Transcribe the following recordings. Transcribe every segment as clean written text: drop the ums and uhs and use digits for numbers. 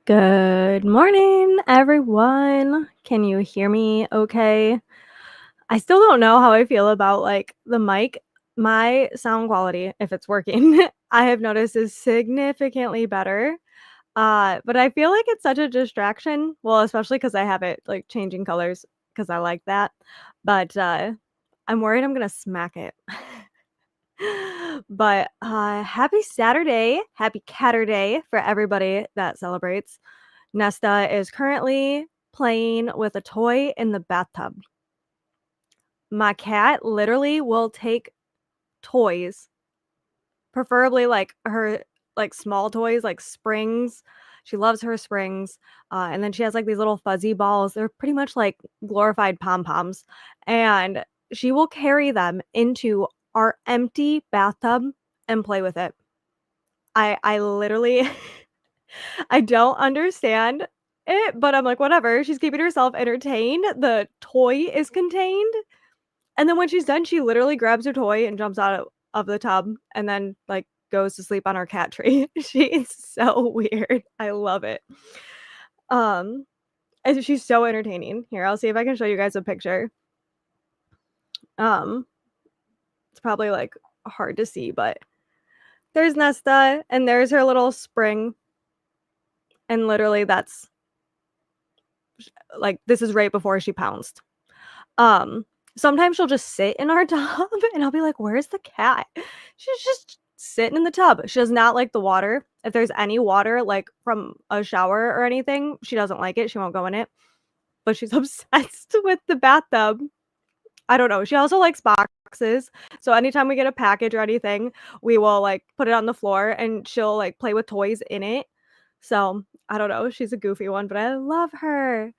Good morning, everyone. Can you hear me okay? I still don't know how I feel about the mic. My sound quality, if it's working, I have noticed is significantly better. But I feel like it's such a distraction. Well, especially because I have it like changing colors because I like that. But I'm worried I'm gonna smack it. But happy Saturday, happy Catterday for everybody that celebrates. Nesta is currently playing with a toy in the bathtub. My cat literally will take toys, preferably like her like small toys like springs. She loves her springs. And then she has like these little fuzzy balls. They're pretty much like glorified pom-poms. And she will carry them into our empty bathtub and play with it. I literally I don't understand it, but I'm like, "Whatever, she's keeping herself entertained, the toy is contained," and then when she's done, she literally grabs her toy and jumps out of the tub and then, like, goes to sleep on our cat tree. She is so weird. I love it. Um, and she's so entertaining. Here, I'll see if I can show you guys a picture. Um, it's probably, like, hard to see, but there's Nesta, and there's her little spring, and literally that's like, this is right before she pounced. Um, Sometimes she'll just sit in our tub and I'll be like, "Where's the cat?" She's just sitting in the tub. She does not like the water. If there's any water, like, from a shower or anything, she doesn't like it, she won't go in it, but she's obsessed with the bathtub. I don't know. She also likes boxes, so anytime we get a package or anything, we will, like, put it on the floor and she'll, like, play with toys in it. So, I don't know, she's a goofy one, but I love her.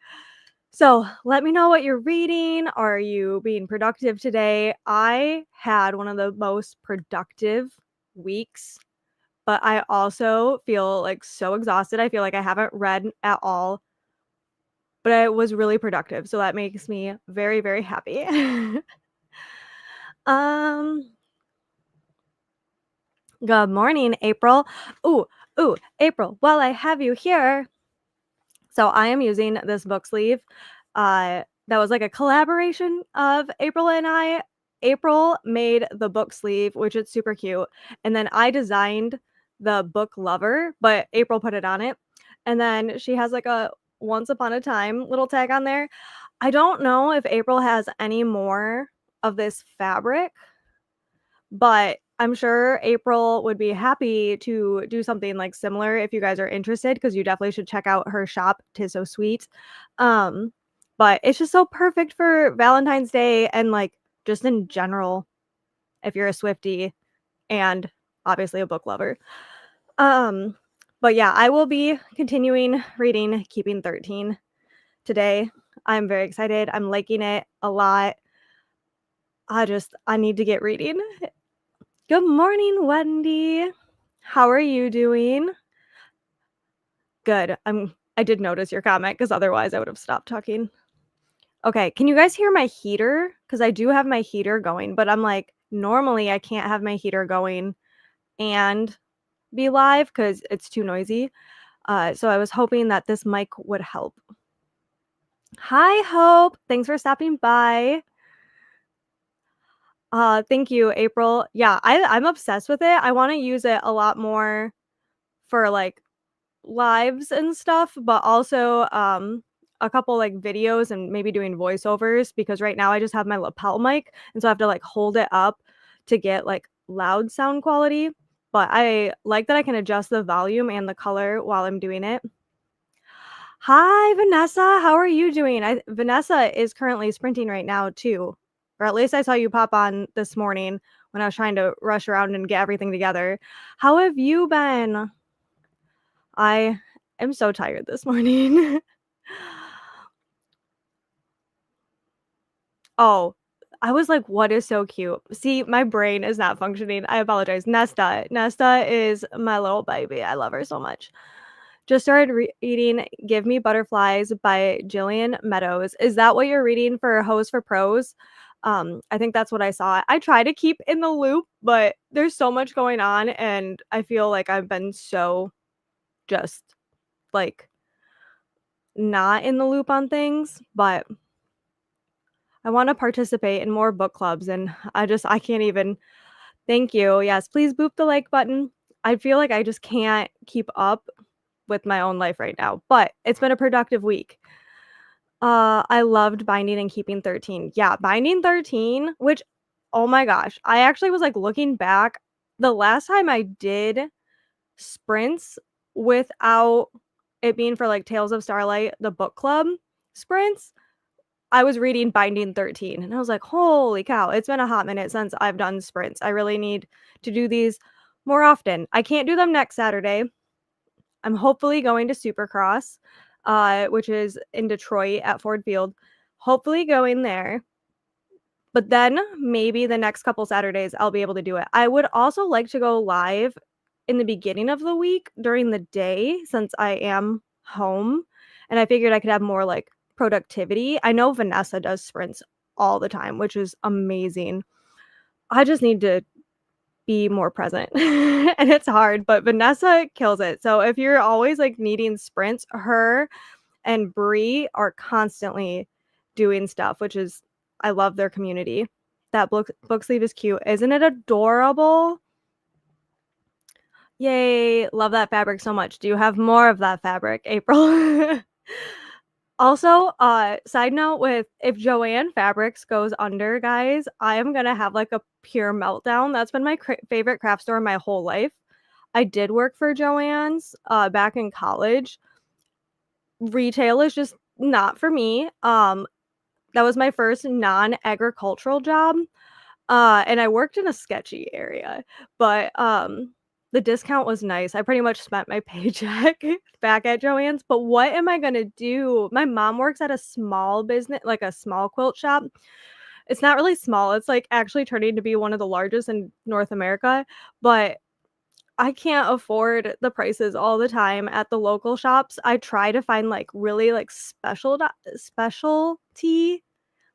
So let me know what you're reading. Are you being productive today? I had one of the most productive weeks, but I also feel like so exhausted. I feel like I haven't read at all, but I was really productive. So that makes me very, very happy. um, Good morning, April. Ooh, April, while I have you here, so I am using this book sleeve. That was like a collaboration of April and I. April made the book sleeve, which is super cute, and then I designed the book lover, but April put it on it. And then she has like a once upon a time little tag on there. I don't know if April has any more of this fabric, but I'm sure April would be happy to do something, like, similar if you guys are interested, because you definitely should check out her shop, "'Tis So Sweet." Um, but it's just so perfect for Valentine's Day and, like, just in general, if you're a Swiftie and obviously a book lover. Um, but yeah, I will be continuing reading Keeping 13 today. I'm very excited, I'm liking it a lot. I need to get reading. Good morning, Wendy. How are you doing? Good. I did notice your comment because otherwise I would have stopped talking. Okay, can you guys hear my heater? Because I do have my heater going, but I'm like, normally I can't have my heater going and be live because it's too noisy. So I was hoping that this mic would help. Hi, Hope. Thanks for stopping by. Thank you, April. Yeah, I'm obsessed with it. I want to use it a lot more for like lives and stuff, but also a couple like videos and maybe doing voiceovers, because right now I just have my lapel mic and so I have to like hold it up to get like loud sound quality. But I like that I can adjust the volume and the color while I'm doing it. Hi, Vanessa. How are you doing? Vanessa is currently sprinting right now too. Or at least I saw you pop on this morning when I was trying to rush around and get everything together. How have you been? I am so tired this morning. Oh, I was like, "What is so cute?" See, my brain is not functioning. I apologize. Nesta. Nesta is my little baby. I love her so much. Just started reading Give Me Butterflies by Jillian Meadows. Is that what you're reading for Hose for Pros? I think that's what I saw. I try to keep in the loop, but there's so much going on, and I feel like I've been so just, like, not in the loop on things, but I wanna participate in more book clubs, and I can't even. Thank you. Yes, please boop the like button. I feel like I just can't keep up with my own life right now, but it's been a productive week. I loved Binding and Keeping 13. Yeah, Binding 13, which, oh my gosh, I actually was, like, looking back, the last time I did sprints without it being for, like, Tales of Starlight, the book club sprints, I was reading Binding 13, and I was like, "Holy cow, it's been a hot minute since I've done sprints. I really need to do these more often." I can't do them next Saturday. I'm hopefully going to Supercross, which is in Detroit at Ford Field. Hopefully going there, but then maybe the next couple Saturdays I'll be able to do it. I would also like to go live in the beginning of the week during the day since I am home, and I figured I could have more, like, productivity. I know Vanessa does sprints all the time, which is amazing. I just need to be more present, and it's hard, but Vanessa kills it. So if you're always, like, needing sprints, her and Bree are constantly doing stuff, which is I love their community. That book sleeve is cute. Isn't it adorable? Yay, love that fabric so much. Do you have more of that fabric, April? Also, side note with if Joann Fabrics goes under, guys, I am gonna have, like, a pure meltdown. That's been my favorite craft store my whole life. I did work for Joann's, back in college. Retail is just not for me. That was my first non-agricultural job, and I worked in a sketchy area, but, the discount was nice. I pretty much spent my paycheck back at Joann's, but what am I gonna do? My mom works at a small business, like a small quilt shop. It's not really small, it's, like, actually turning to be one of the largest in North America, but I can't afford the prices all the time at the local shops. I try to find, like, really, like, specialty,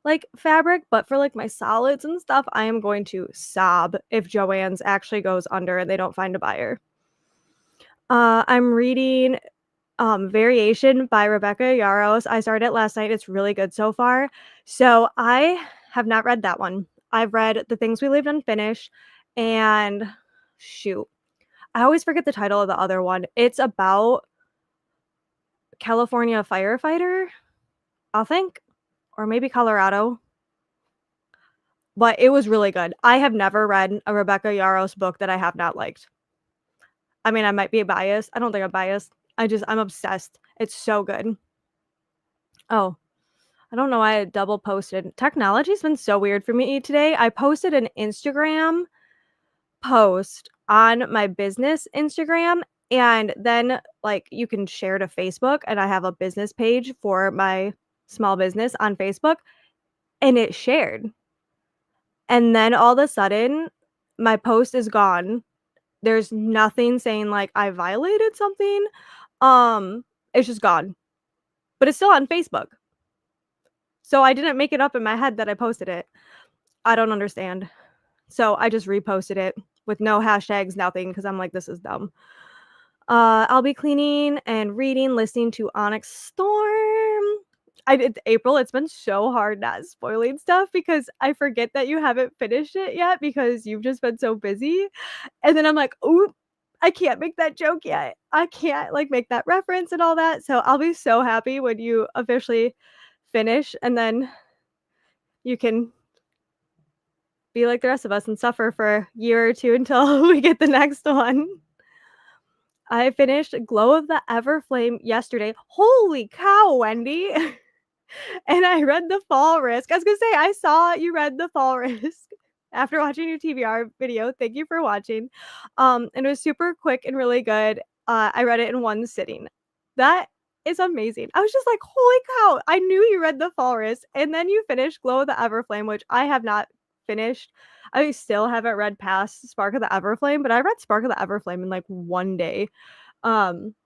like, fabric, but for, like, my solids and stuff, I am going to sob if Joann's actually goes under and they don't find a buyer. I'm reading, Variation by Rebecca Yarros. I started it last night, it's really good so far. So, I have not read that one. I've read The Things We Leave Unfinished, and shoot, I always forget the title of the other one. It's about California firefighter, I think, or maybe Colorado. But it was really good. I have never read a Rebecca Yarros book that I have not liked. I mean, I might be biased. I don't think I'm biased. I'm obsessed. It's so good. Oh, I don't know why I double posted. Technology's been so weird for me today. I posted an Instagram post on my business Instagram, and then, like, you can share to Facebook, and I have a business page for my small business on Facebook, and it shared. And then all of a sudden, my post is gone. There's nothing saying, like, I violated something. It's just gone, but it's still on Facebook. So I didn't make it up in my head that I posted it. I don't understand. So I just reposted it with no hashtags, nothing, because I'm like, "This is dumb." I'll be cleaning and reading, listening to Onyx Storm. I did April, it's been so hard not spoiling stuff because I forget that you haven't finished it yet because you've just been so busy. And then I'm like, "Ooh, I can't make that joke yet. I can't, like, make that reference and all that." So I'll be so happy when you officially finish, and then you can be like the rest of us and suffer for a year or 2 until we get the next one. I finished Glow of the Everflame yesterday. Holy cow, Wendy. And I read The Fall Risk. I was gonna say, I saw you read The Fall Risk after watching your TBR video. Thank you for watching. And it was super quick and really good. I read it in one sitting. That is amazing. I was just like, "Holy cow, I knew you read The Fall Risk, and then you finished Glow of the Everflame," which I have not finished. I still haven't read past Spark of the Everflame, but I read Spark of the Everflame in, like, one day. Um,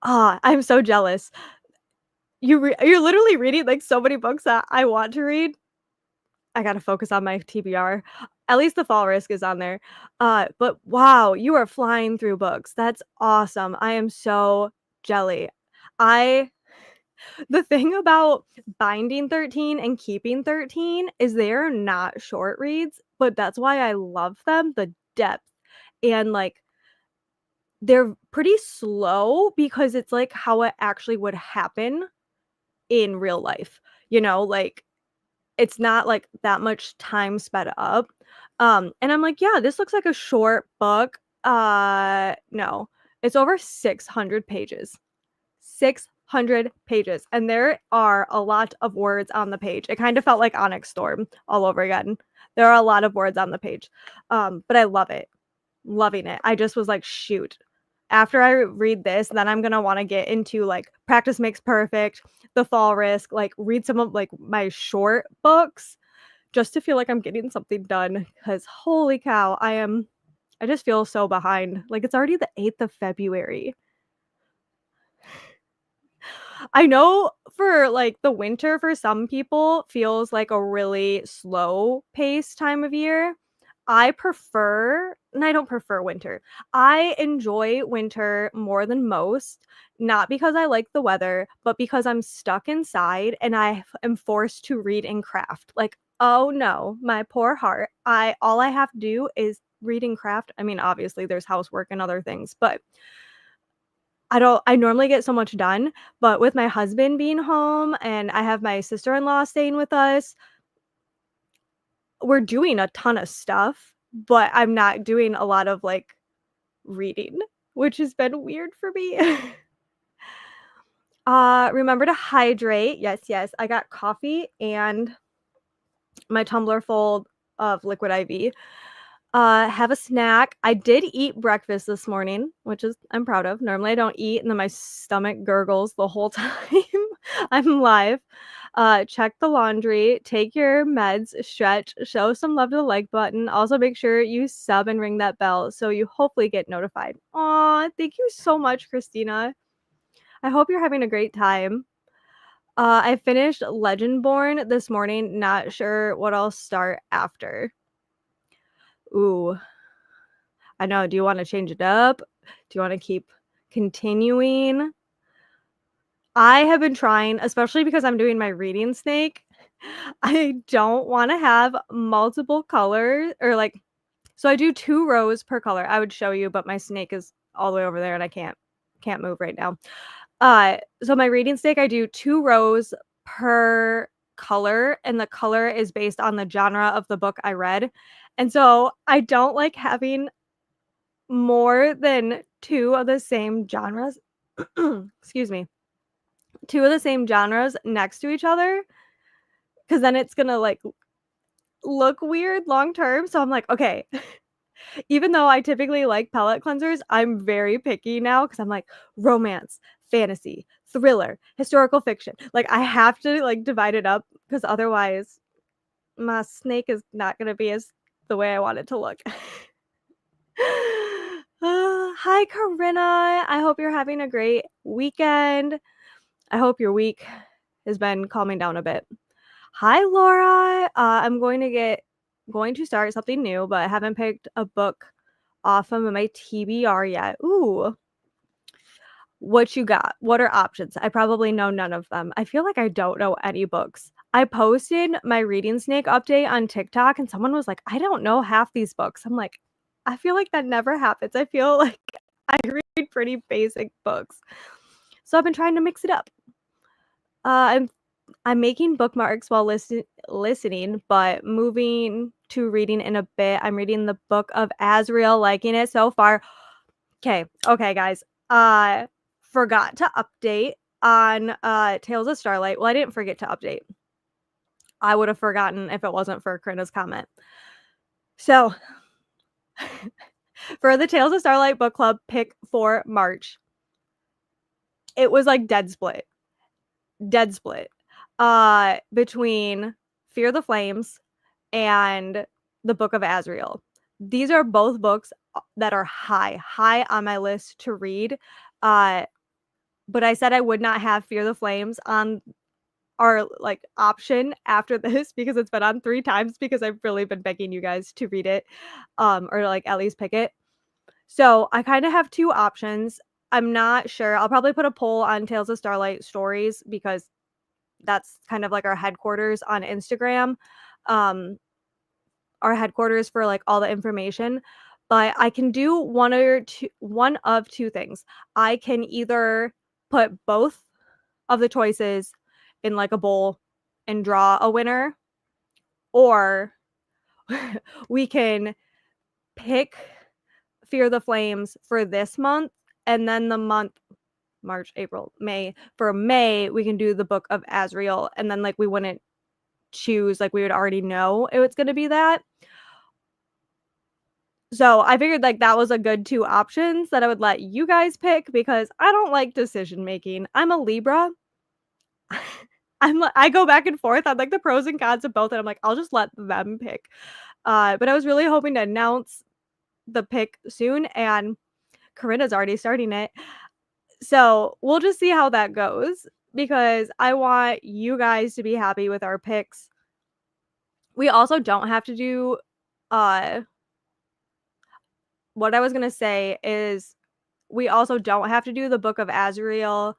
I'm so jealous. You're literally reading, like, so many books that I want to read. I gotta focus on my TBR. At least The Fall Risk is on there. But wow, you are flying through books. That's awesome. I am so jelly. I The thing about Binding 13 and Keeping 13 is they're not short reads, but that's why I love them, the depth, and, like, they're pretty slow because it's, like, how it actually would happen in real life, like, it's not, like, that much time sped up, and I'm like, "Yeah, this looks like a short book." No, it's over 600 pages. 600 pages, and there are a lot of words on the page. It kind of felt like Onyx Storm all over again. There are a lot of words on the page, but I love it. Loving it. I just was like, "Shoot. After I read this, then I'm gonna wanna get into, like, Practice Makes Perfect, The Fall Risk, like, read some of, like, my short books just to feel like I'm getting something done. Because holy cow, I just feel so behind. Like, it's already the 8th of February. I know for, like, the winter for some people feels like a really slow paced time of year. I don't prefer winter. I enjoy winter more than most, not because I like the weather, but because I'm stuck inside and am forced to read and craft. Like, oh no, my poor heart. All I have to do is read and craft. I mean, obviously there's housework and other things, but I normally get so much done, but with my husband being home and I have my sister-in-law staying with us, we're doing a ton of stuff, but I'm not doing a lot of, like, reading, which has been weird for me. Remember to hydrate. Yes, yes, I got coffee and my tumbler full of liquid IV. Have a snack. I did eat breakfast this morning, which is I'm proud of. Normally, I don't eat, and then my stomach gurgles the whole time I'm live. Check the laundry, take your meds, stretch, show some love to the like button. Also, make sure you sub and ring that bell so you hopefully get notified. Aw, thank you so much, Christina. I hope you're having a great time. I finished Legendborn this morning. Not sure what I'll start after. Ooh. I know, do you wanna change it up? Do you wanna keep continuing? I have been trying, especially because I'm doing my reading snake, I don't wanna have multiple colors or, like so I do 2 rows per color. I would show you, but my snake is all the way over there, and I can't move right now. So my reading snake, I do 2 rows per color, and the color is based on the genre of the book I read, and so I don't like having more than 2 of the same genres excuse me, 2 of the same genres next to each other, because then it's gonna, like, look weird long term, so I'm like, "Okay." Even though I typically like palette cleansers, I'm very picky now because 'cause I'm like, romance, fantasy, thriller, historical fiction. Like, I have to, like, divide it up because otherwise my snake is not gonna be as the way I want it to look. Hi, Corinna. I hope you're having a great weekend. I hope your week has been calming down a bit. Hi, Laura. I'm going to start something new, but I haven't picked a book off of my TBR yet. Ooh, what you got? What are options? I probably know none of them. I feel like I don't know any books. I posted my Reading Snake update on TikTok and someone was like, "I don't know half these books." I'm like, "I feel like that never happens. I feel like I read pretty basic books." So I've been trying to mix it up. I'm making bookmarks while listening, but moving to reading in a bit. I'm reading the Book of Azrael, liking it so far. Okay, guys. Forgot to update on Tales of Starlight. Well, I didn't forget to update. I would have forgotten if it wasn't for Corinna's comment. So, for the Tales of Starlight book club pick for March, it was like dead split. Dead split. Between Fear the Flames and the Book of Azrael. These are both books that are high on my list to read. But I said I would not have Fear the Flames on our like option after this because it's been on 3 times because I've really been begging you guys to read it or like at least pick it. So I kind of have 2 options. I'm not sure. I'll probably put a poll on Tales of Starlight stories because that's kind of like our headquarters on Instagram. Um, our headquarters for like all the information. But I can do one of two things. I can either put both of the choices in like a bowl and draw a winner, or we can pick Fear the Flames for this month, and then the month March, April, May. For May, we can do the Book of Azrael, and then like we wouldn't choose, like we would already know it was going to be that. So I figured like that was a good two options that I would let you guys pick because I don't like decision making. I'm a Libra. I go back and forth on like the pros and cons of both, and I'm like, I'll just let them pick. But I was really hoping to announce the pick soon, and Corinna's already starting it. So we'll just see how that goes because I want you guys to be happy with our picks. We also don't have to do what I was gonna say is we also don't have to do the Book of Azrael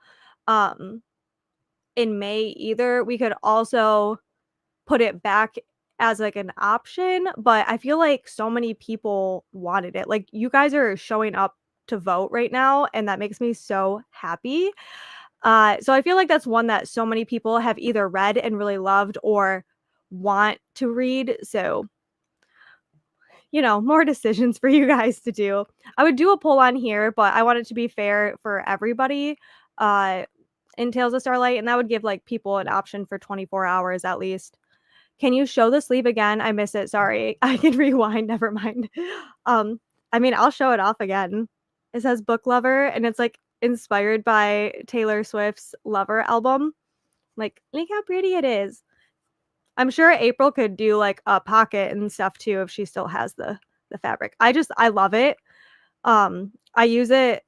in May either. We could also put it back as like an option, but I feel like so many people wanted it. Like you guys are showing up to vote right now, and that makes me so happy. So I feel like that's one that so many people have either read and really loved or want to read. So, you know, more decisions for you guys to do. I would do a poll on here, but I want it to be fair for everybody in Tales of Starlight, and that would give like people an option for 24 hours at least. Can you show the sleeve again? I miss it. Sorry. I can rewind. Never mind. Um, I mean, I'll show it off again. It says Book Lover, and it's like inspired by Taylor Swift's Lover album. Like, look how pretty it is. I'm sure April could do like a pocket and stuff too if she still has the fabric. I love it. I use it,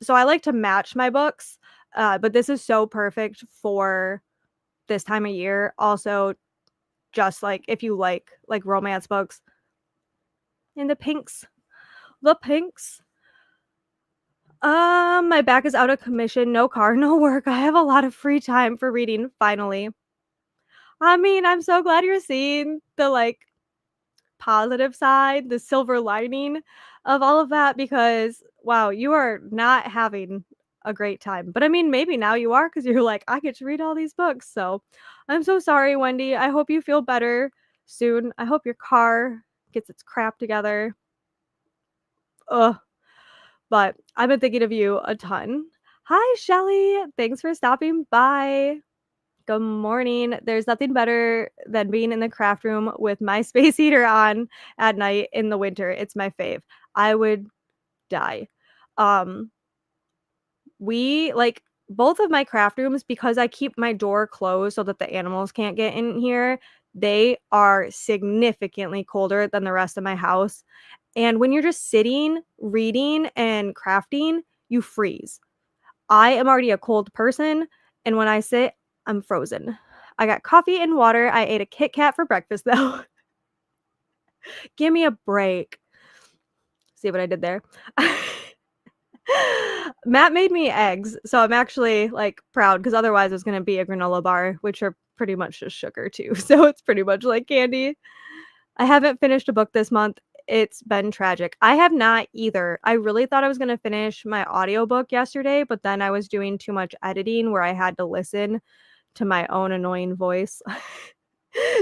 so I like to match my books. But this is so perfect for this time of year. Also, just like if you like romance books. And the pinks. The pinks. My back is out of commission. No car, no work. I have a lot of free time for reading finally. I mean, I'm so glad you're seeing the like positive side, the silver lining of all of that because wow, you are not having a great time. But I mean, maybe now you are because you're like, I get to read all these books. So I'm so sorry, Wendy. I hope you feel better soon. I hope your car gets its crap together. Ugh. But I've been thinking of you a ton. Hi, Shelly. Thanks for stopping by. Good morning. There's nothing better than being in the craft room with my space heater on at night in the winter. It's my fave. I would die. Um, we like both of my craft rooms because I keep my door closed so that the animals can't get in here. They are significantly colder than the rest of my house. And when you're just sitting, reading, and crafting, you freeze. I am already a cold person, and when I sit, I'm frozen. I got coffee and water. I ate a Kit Kat for breakfast, though. Give me a break. See what I did there? Matt made me eggs, so I'm actually like proud because otherwise it was going to be a granola bar, which are pretty much just sugar too. So it's pretty much like candy. I haven't finished a book this month. It's been tragic. I have not either. I really thought I was going to finish my audiobook yesterday, but then I was doing too much editing where I had to listen to my own annoying voice.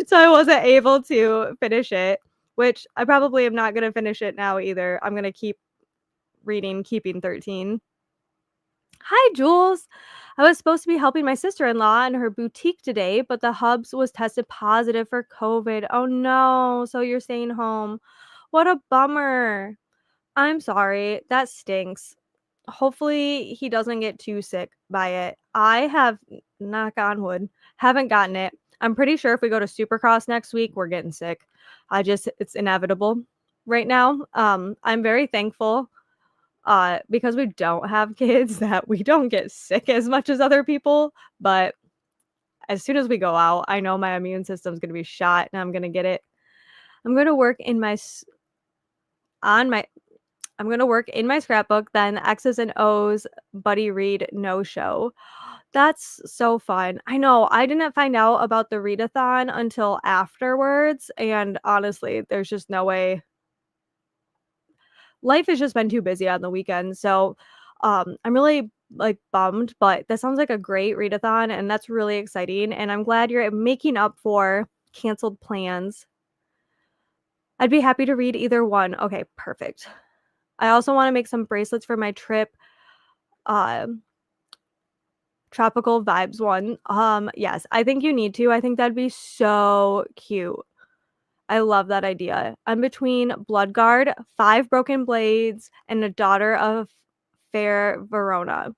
So I wasn't able to finish it, which I probably am not going to finish it now either. I'm going to keep reading Keeping 13. Hi, Jules. I was supposed to be helping my sister-in-law in her boutique today, but the hubs was tested positive for COVID. Oh no, so you're staying home. What a bummer. I'm sorry. That stinks. Hopefully he doesn't get too sick by it. I have, knock on wood, haven't gotten it. I'm pretty sure if we go to Supercross next week, we're getting sick. It's inevitable right now. I'm very thankful because we don't have kids that we don't get sick as much as other people. But as soon as we go out, I know my immune system's going to be shot and I'm going to get it. I'm going to work in my I'm gonna work in my scrapbook, then X's and O's buddy read no show. That's so fun. I know, I didn't find out about the readathon until afterwards, and honestly, there's just no way. Life has just been too busy on the weekend, so, I'm really, like, bummed, but that sounds like a great readathon, and that's really exciting, and I'm glad you're making up for canceled plans. I'd be happy to read either one. Okay, perfect. I also wanna make some bracelets for my trip, um, tropical vibes one. Yes, I think you need to. I think that'd be so cute. I love that idea. I'm between Bloodguard, Five Broken Blades, and A Daughter of Fair Verona.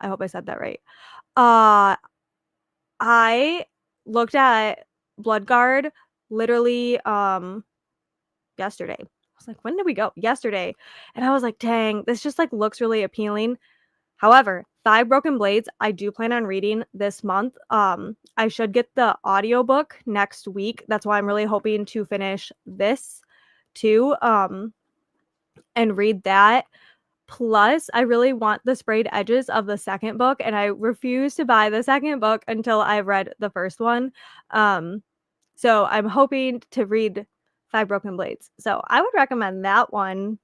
I hope I said that right. Uh, I looked at Bloodguard literally, yesterday. I was like, "When did we go?" Yesterday, and I was like, "Dang, this just, like, looks really appealing." However, Five Broken Blades, I do plan on reading this month. I should get the audiobook next week. That's why I'm really hoping to finish this too, and read that. Plus, I really want the sprayed edges of the second book, and I refuse to buy the second book until I've read the first one. Um, so I'm hoping to read Five Broken Blades. So I would recommend that one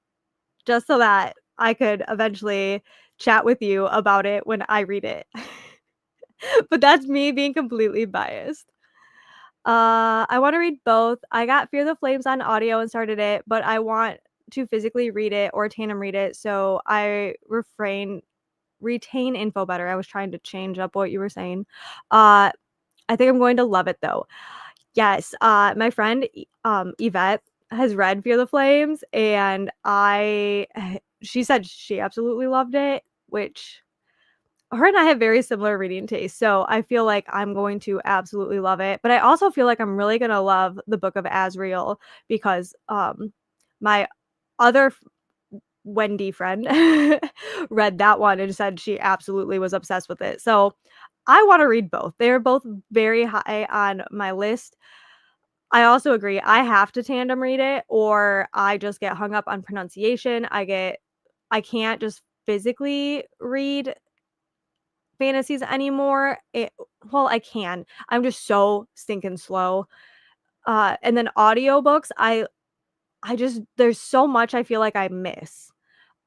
just so that I could eventually chat with you about it when I read it. But that's me being completely biased. I wanna read both. I got Fear the Flames on audio and started it, but I want to physically read it or tandem read it, so I retain info better. I was trying to change up what you were saying. Uh, I think I'm going to love it though. Yes, my friend, Yvette has read Fear the Flames, and she said she absolutely loved it, which her and I have very similar reading tastes, so I feel like I'm going to absolutely love it, but I also feel like I'm really gonna love the Book of Azrael because, my other Wendy friend read that one and said she absolutely was obsessed with it, so I wanna read both. They're both very high on my list. I also agree. I have to tandem read it or I just get hung up on pronunciation. I can't just physically read fantasies anymore. Well, I can. I'm just so stinking slow. And then audiobooks, I just there's so much I feel like I miss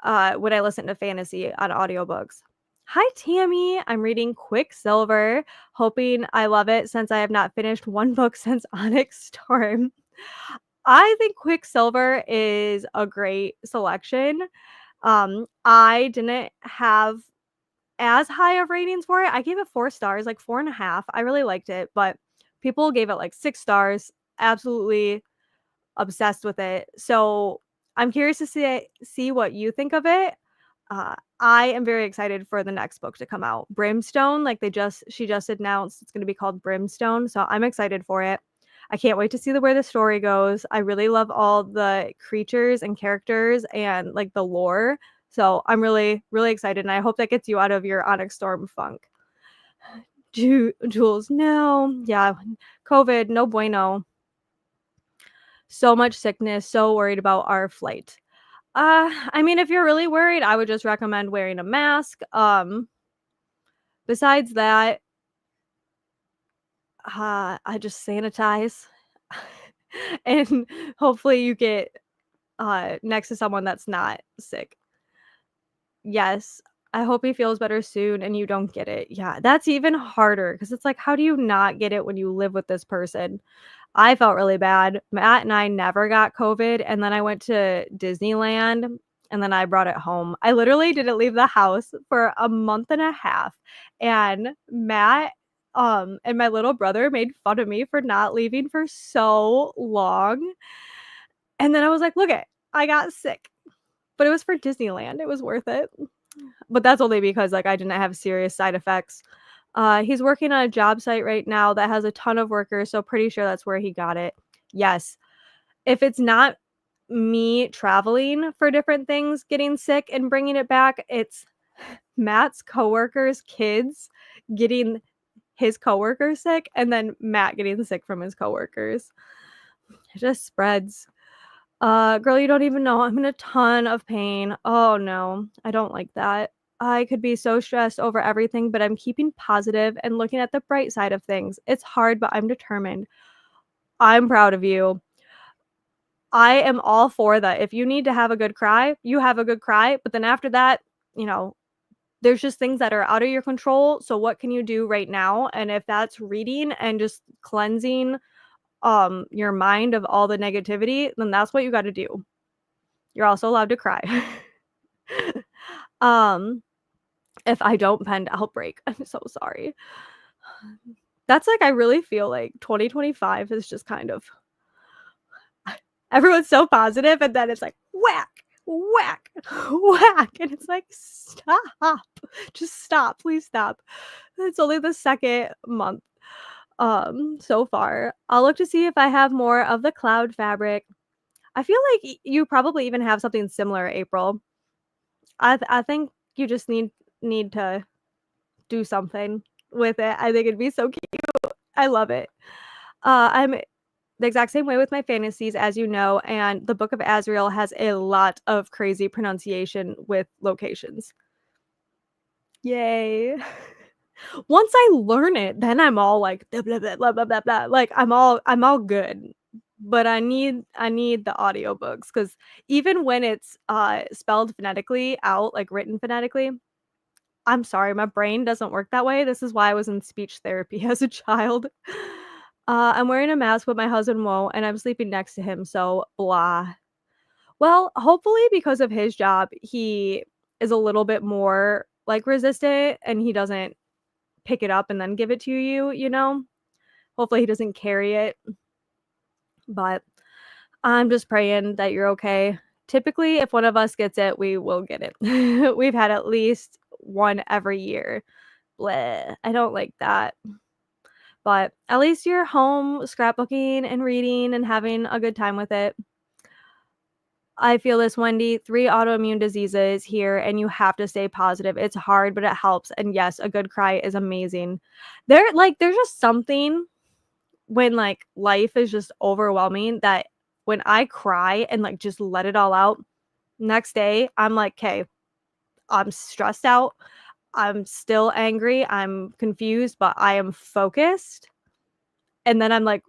when I listen to fantasy on audiobooks. Hi Tammy, I'm reading Quicksilver, hoping I love it since I have not finished one book since Onyx Storm. I think Quicksilver is a great selection. I didn't have as high of ratings for it. I gave it 4 stars, like 4.5. I really liked it, but people gave it like 6 stars. Absolutely obsessed with it. So I'm curious to see what you think of it. I am very excited for the next book to come out. Brimstone, like she just announced it's going to be called Brimstone, so I'm excited for it. I can't wait to see where the story goes. I really love all the creatures and characters and like the lore. So I'm really, really excited, and I hope that gets you out of your Onyx Storm funk. Jules, no, yeah, COVID, no bueno. So much sickness, so worried about our flight. I mean, if you're really worried, I would just recommend wearing a mask. Besides that, I just sanitize and hopefully you get next to someone that's not sick. Yes. I hope he feels better soon and you don't get it. Yeah, that's even harder because it's like, how do you not get it when you live with this person? I felt really bad. Matt and I never got COVID, and then I went to Disneyland, and then I brought it home. I literally didn't leave the house for a month and a half, and Matt, and my little brother made fun of me for not leaving for so long, and then I was like, "Look it, I got sick." But it was for Disneyland, it was worth it. But that's only because, like, I didn't have serious side effects. He's working on a job site right now that has a ton of workers, so pretty sure that's where he got it. Yes. If it's not me traveling for different things, getting sick and bringing it back, it's Matt's coworkers' kids getting his coworkers sick, and then Matt getting sick from his coworkers. It just spreads. Girl, you don't even know. I'm in a ton of pain. Oh, no. I don't like that. I could be so stressed over everything, but I'm keeping positive and looking at the bright side of things. It's hard, but I'm determined. I'm proud of you. I am all for that. If you need to have a good cry, you have a good cry, but then after that, you know, there's just things that are out of your control, so what can you do right now? And if that's reading and just cleansing, your mind of all the negativity, then that's what you gotta do. You're also allowed to cry. Um, if I don't pend, I'll break. I'm so sorry. That's like I really feel like 2025 is just kind of everyone's so positive, and then it's like whack, whack, whack, and it's like, "Stop. Just stop. Please stop." It's only the 2nd month, so far. I'll look to see if I have more of the cloud fabric. I feel like you probably even have something similar, April. I think you just need to do something with it. I think it'd be so cute. I love it. I'm the exact same way with my fantasies, as you know, and the Book of Azrael has a lot of crazy pronunciation with locations. Yay. Once I learn it, then I'm all like blah, blah, blah, blah, blah, blah, blah. Like I'm all good. But I need the audiobooks because even when it's spelled phonetically out, like written phonetically, I'm sorry, my brain doesn't work that way. This is why I was in speech therapy as a child. I'm wearing a mask, but my husband won't, and I'm sleeping next to him, so blah. Well, hopefully because of his job, he is a little bit more, like, resistant and he doesn't pick it up and then give it to you, you know? Hopefully he doesn't carry it, but I'm just praying that you're okay. Typically, if one of us gets it, we will get it. We've had at least one every year. Bleh, I don't like that. But at least you're home scrapbooking and reading and having a good time with it. I feel this, Wendy. 3 autoimmune diseases here, and you have to stay positive. It's hard, but it helps. And yes, a good cry is amazing. There's just something when like life is just overwhelming that when I cry and like just let it all out, next day I'm like, okay, I'm stressed out. I'm still angry. I'm confused, but I am focused. And then I'm like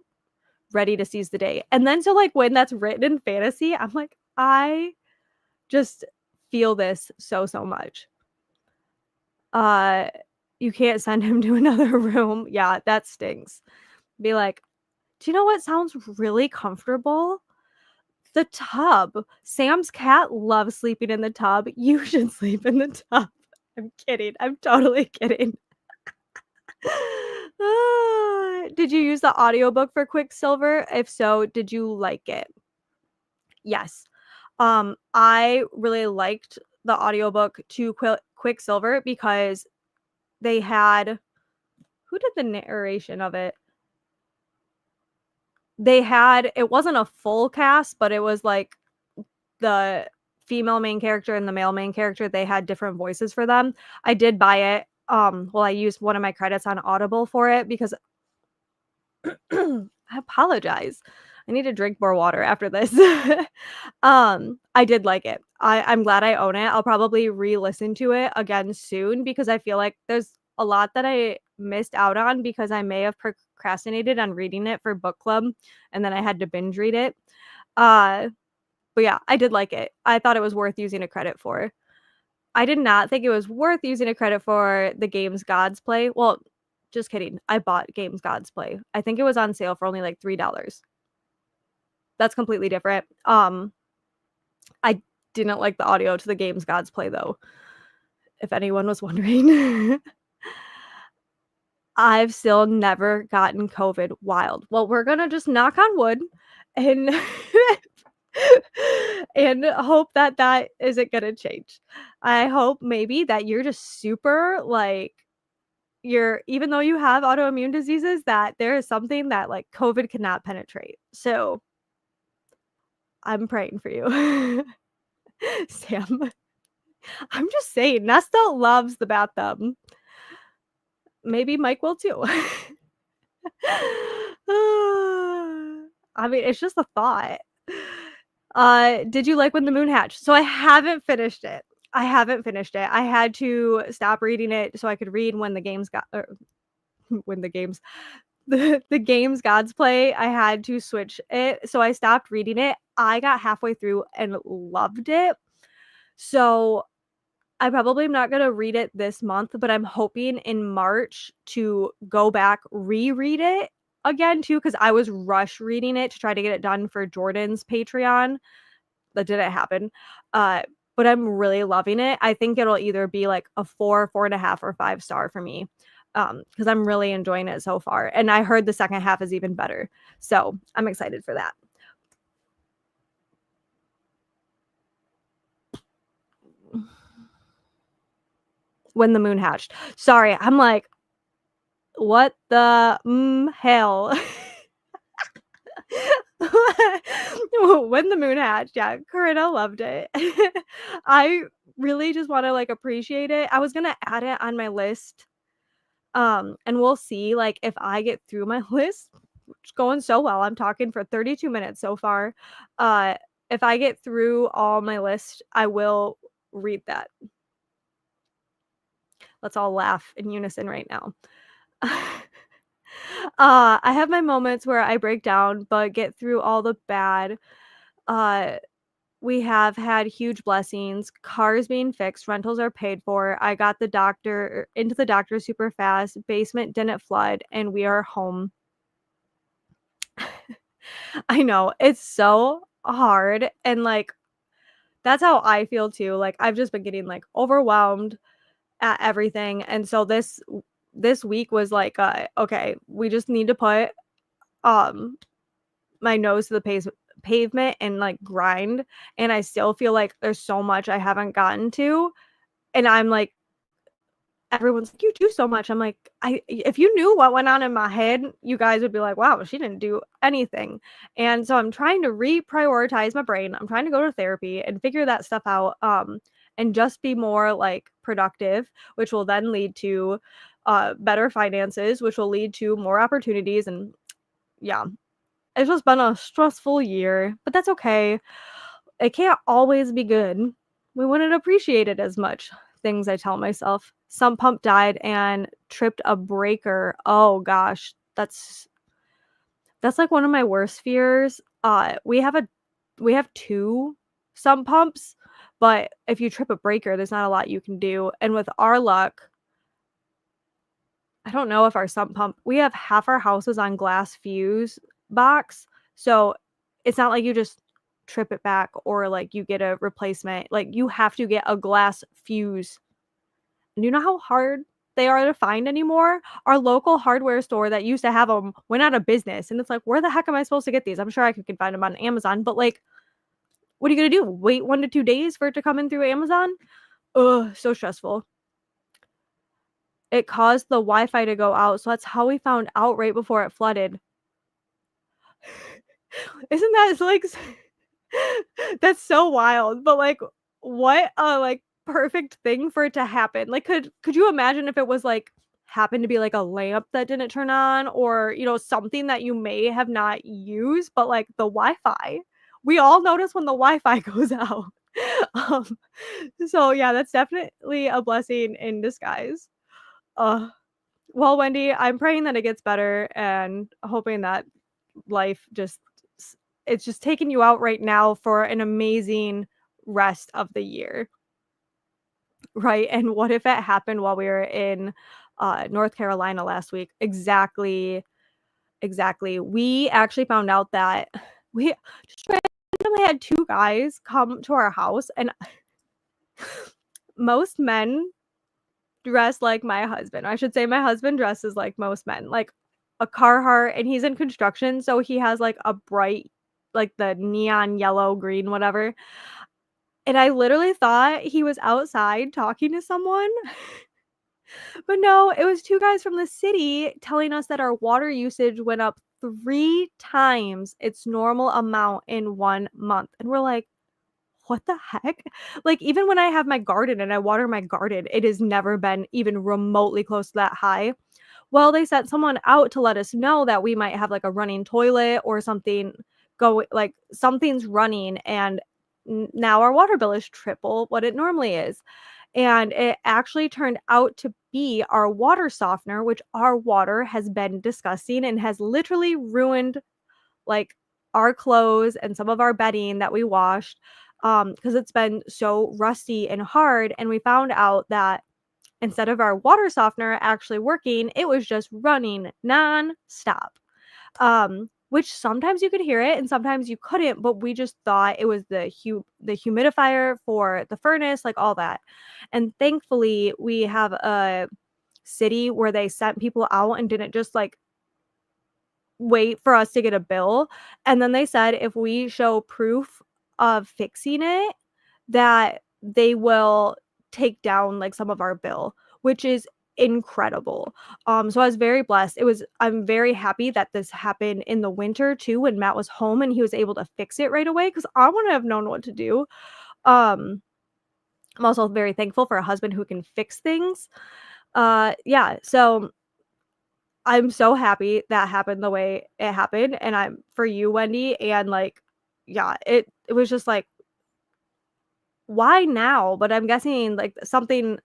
ready to seize the day. And then so like when that's written in fantasy, I'm like, I just feel this so, so much. Uh you can't send him to another room. Yeah, that stinks. Be like, do you know what sounds really comfortable? The tub. Sam's cat loves sleeping in the tub. You should sleep in the tub. I'm kidding. I'm totally kidding. Did you use the audiobook for Quicksilver? If so, did you like it? Yes. I really liked the audiobook to Quicksilver because they had who did the narration of it? They had it wasn't a full cast, but it was like the female main character and the male main character, they had different voices for them. I did buy it. Well, I used one of my credits on Audible for it because I apologize. I need to drink more water after this. I did like it. I'm glad I own it. I'll probably re-listen to it again soon because I feel like there's a lot that I missed out on because I may have procrastinated on reading it for book club and then I had to binge read it. Uh, but yeah, I did like it. I thought it was worth using a credit for. I did not think it was worth using a credit for the games Gods Play. Well, just kidding. I bought Games Gods Play. I think it was on sale for only like $3. That's completely different. I didn't like the audio to the games Gods Play though, if anyone was wondering. I've still never gotten COVID. Wild. Well, we're gonna just knock on wood and and hope that that isn't gonna change. I hope maybe that you're just super like you're even though you have autoimmune diseases, that there is something that like COVID cannot penetrate. So I'm praying for you. Sam. I'm just saying, Nesta loves the bathtub. Maybe Mike will too. I mean, it's just a thought. Did you like When the Moon Hatched? So I haven't finished it. I haven't finished it. I had to stop reading it so I could read When the Games Got or When the Games the games gods play. I had to switch it, so I stopped reading it. I got halfway through and loved it. So I probably am not gonna read it this month, but I'm hoping in March to go back, reread it again too, because I was rush reading it to try to get it done for Jordan's Patreon. That didn't happen. Uh, but I'm really loving it. I think it'll either be like a 4, 4.5, or 5 star for me. Because I'm really enjoying it so far. And I heard the second half is even better. So I'm excited for that. When the Moon Hatched. Sorry, I'm like, what the hell? When the Moon Hatched. Yeah, Corinna loved it. I really just want to like appreciate it. I was gonna add it on my list. And we'll see like if I get through my list, which is going so well. I'm talking for 32 minutes so far. If I get through all my list, I will read that. Let's all laugh in unison right now. I have my moments where I break down, but get through all the bad. Uh, we have had huge blessings, cars being fixed, rentals are paid for. I got the doctor into the doctor super fast, basement didn't flood, and we are home. I know, it's so hard, and, like, that's how I feel too, like, I've just been getting, like, overwhelmed at everything, and so this week was like, "Okay, we just need to put, um, my nose to the pavement and, like, grind," and I still feel like there's so much I haven't gotten to, and I'm like everyone's like, "You do so much." I'm like, "I if you knew what went on in my head, you guys would be like, wow, she didn't do anything." And so I'm trying to reprioritize my brain. I'm trying to go to therapy and figure that stuff out, and just be more, like, productive, which will then lead to, better finances, which will lead to more opportunities, and yeah. It's just been a stressful year, but that's okay. It can't always be good. We wouldn't appreciate it as much. Things I tell myself. Sump pump died and tripped a breaker. Oh gosh, that's like one of my worst fears. We have two sump pumps, but if you trip a breaker, there's not a lot you can do. And with our luck, I don't know if our sump pump, we have half our houses on glass fuse box. So it's not like you just trip it back or like you get a replacement. Like you have to get a glass fuse. And you know how hard they are to find anymore? Our local hardware store that used to have them went out of business. And it's like, where the heck am I supposed to get these? I'm sure I could find them on Amazon, but like, what are you going to do? Wait 1 to 2 days for it to come in through Amazon? Ugh, so stressful. It caused the Wi-Fi to go out, so that's how we found out right before it flooded. Isn't that like that's so wild, but, like, what a, like, perfect thing for it to happen. Like, could you imagine if it was, like, happened to be, like, a lamp that didn't turn on or, something that you may have not used, but, like, the Wi-Fi. We all notice when the Wi-Fi goes out. Um, so, yeah, that's definitely a blessing in disguise. Uh Well, Wendy, I'm praying that it gets better and hoping that life just it's just taking you out right now for an amazing rest of the year, right? And what if it happened while we were in North Carolina last week? Exactly, exactly. We actually found out that we just randomly had two guys come to our house, and most men dress like my husband. I should say my husband dresses like most men, like a Carhartt, and he's in construction, so he has like a bright, like the neon yellow, green, whatever. And I literally thought he was outside talking to someone, but no, it was two guys from the city telling us that our water usage went up 3 times its normal amount in 1 month. And we're like, what the heck? Like, even when I have my garden and I water my garden, it has never been even remotely close to that high. Well, they sent someone out to let us know that we might have like a running toilet or something like something's running and now our water bill is triple what it normally is. And it actually turned out to be our water softener, which our water has been disgusting and has literally ruined like our clothes and some of our bedding that we washed because it's been so rusty and hard. And we found out that instead of our water softener actually working, it was just running non-stop. Which sometimes you could hear it and sometimes you couldn't, but we just thought it was the humidifier for the furnace, like all that. And thankfully, we have a city where they sent people out and didn't just like wait for us to get a bill. And then they said if we show proof of fixing it, that they will take down like some of our bill, which is incredible. So I was very blessed. I'm very happy that this happened in the winter too when Matt was home and he was able to fix it right away because I wouldn't have known what to do. Um, I'm also very thankful for a husband who can fix things. Yeah, so I'm so happy that happened the way it happened, and I'm for you, Wendy, and, like, yeah, it was just like, "Why now?" But I'm guessing, like, something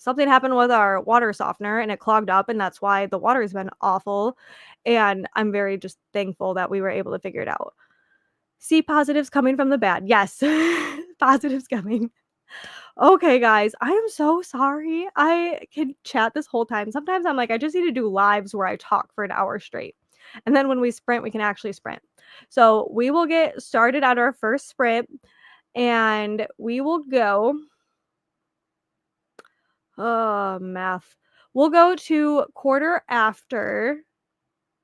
happened with our water softener, and it clogged up, and that's why the water's been awful, and I'm very just thankful that we were able to figure it out. See positives coming from the bad. Yes. Positives coming. Okay, guys, I am so sorry. I can chat this whole time. Sometimes I'm like, I just need to do lives where I talk for an hour straight. And then when we sprint, we can actually sprint. So we will get started on our first sprint and we will go. Math. We'll go to quarter after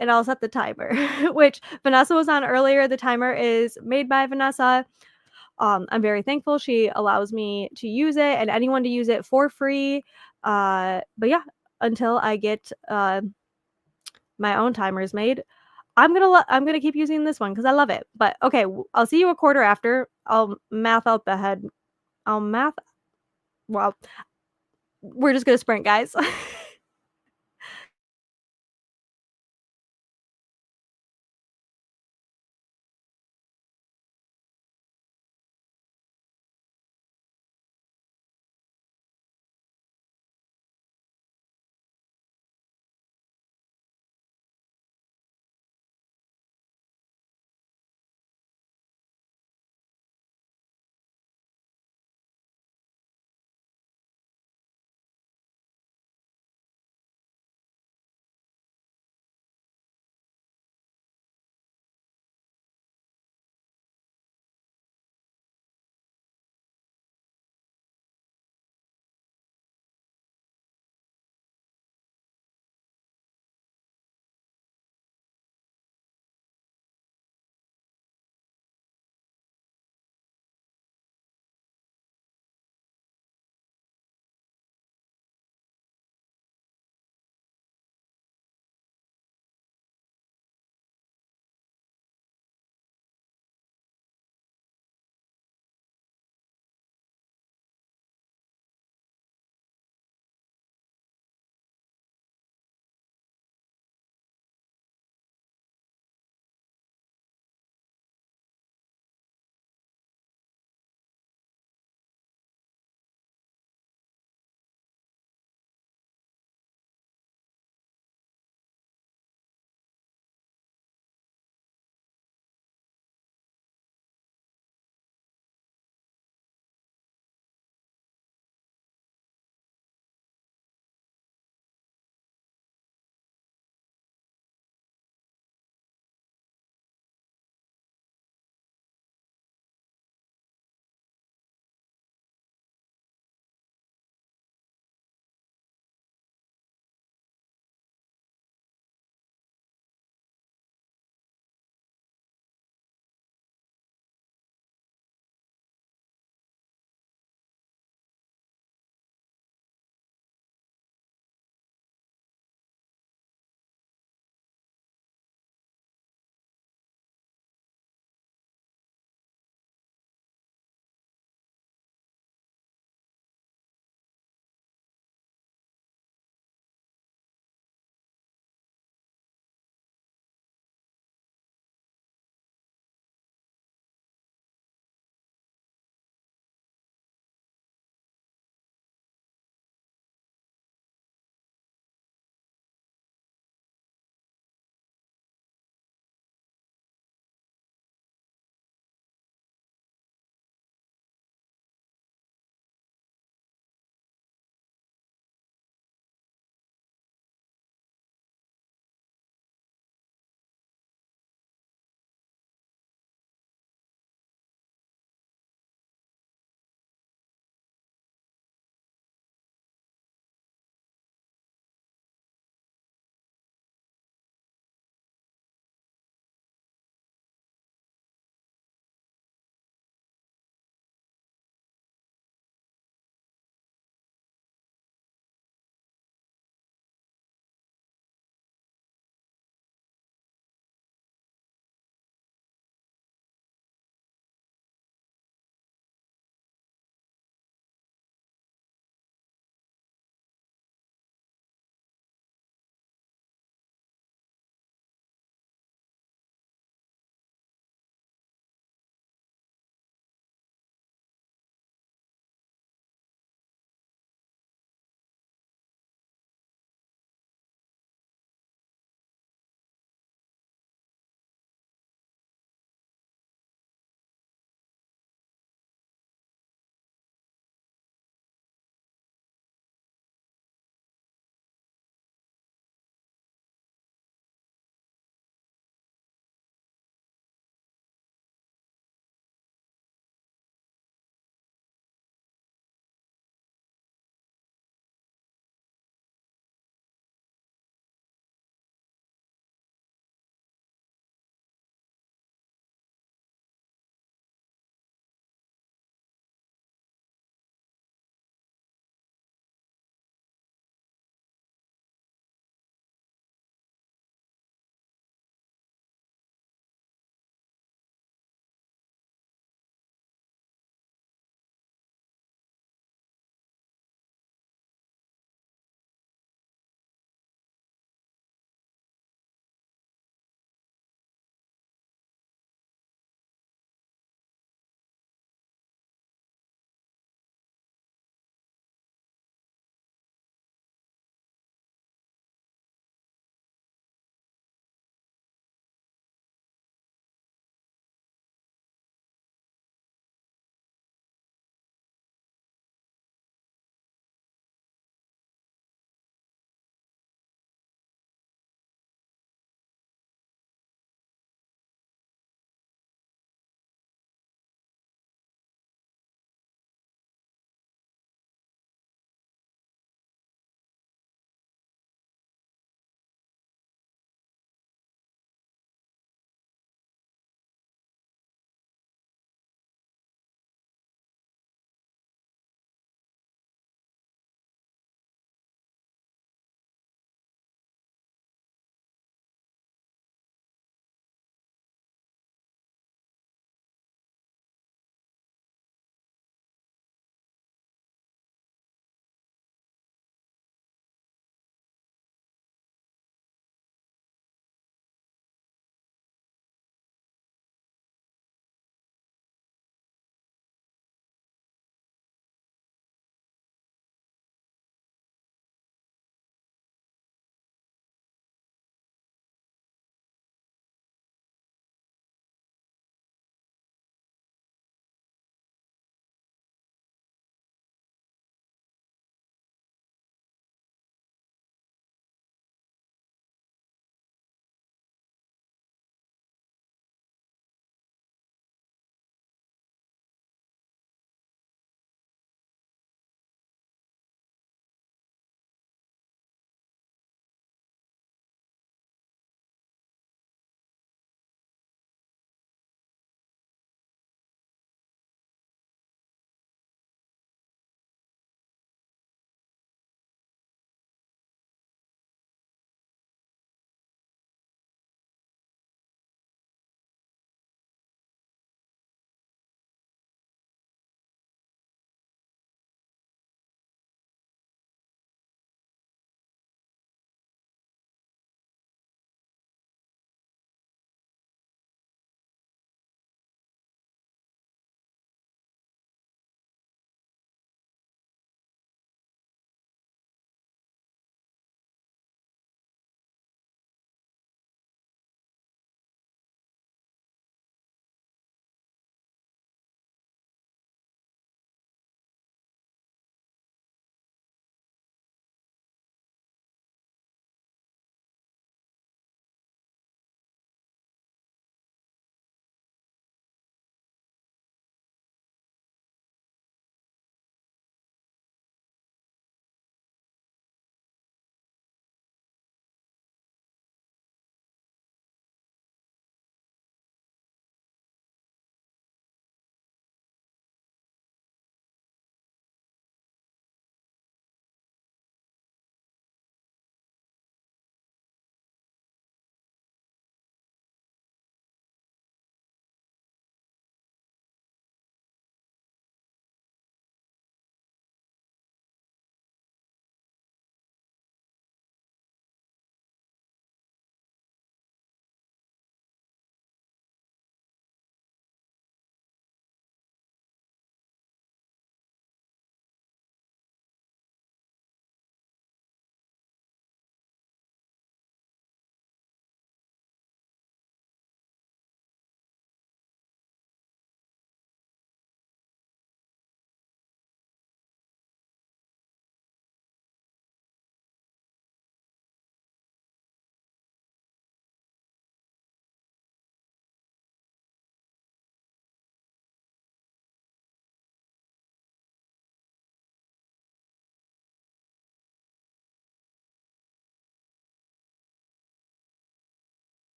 and I'll set the timer, which Vanessa was on earlier. The timer is made by Vanessa. I'm very thankful she allows me to use it and anyone to use it for free. But yeah, until I get my own timers made, I'm gonna keep using this one because I love it. But okay, I'll see you a quarter after. I'll math out the head. I'll math. Well, we're just gonna sprint, guys.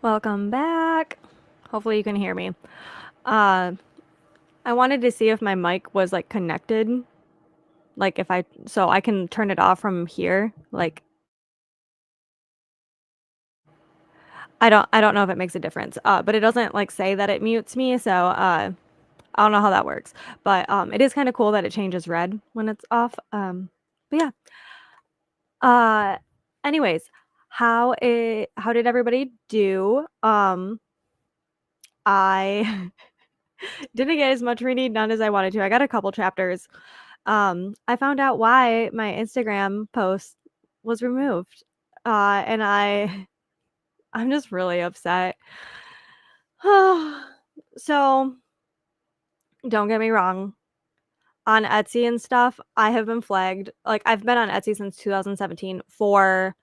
Welcome back. Hopefully you can hear me. Uh, I wanted to see if my mic was like connected, like if so I can turn it off from here. Like I don't know if it makes a difference. But it doesn't like say that it mutes me, so I don't know how that works. But it is kind of cool that it changes red when it's off. But yeah. Uh, anyways, how did everybody do? I didn't get as much reading done as I wanted to. I got a couple chapters. I found out why my Instagram post was removed. And I'm just really upset. So, don't get me wrong. On Etsy and stuff, I have been flagged. Like, I've been on Etsy since 2017 for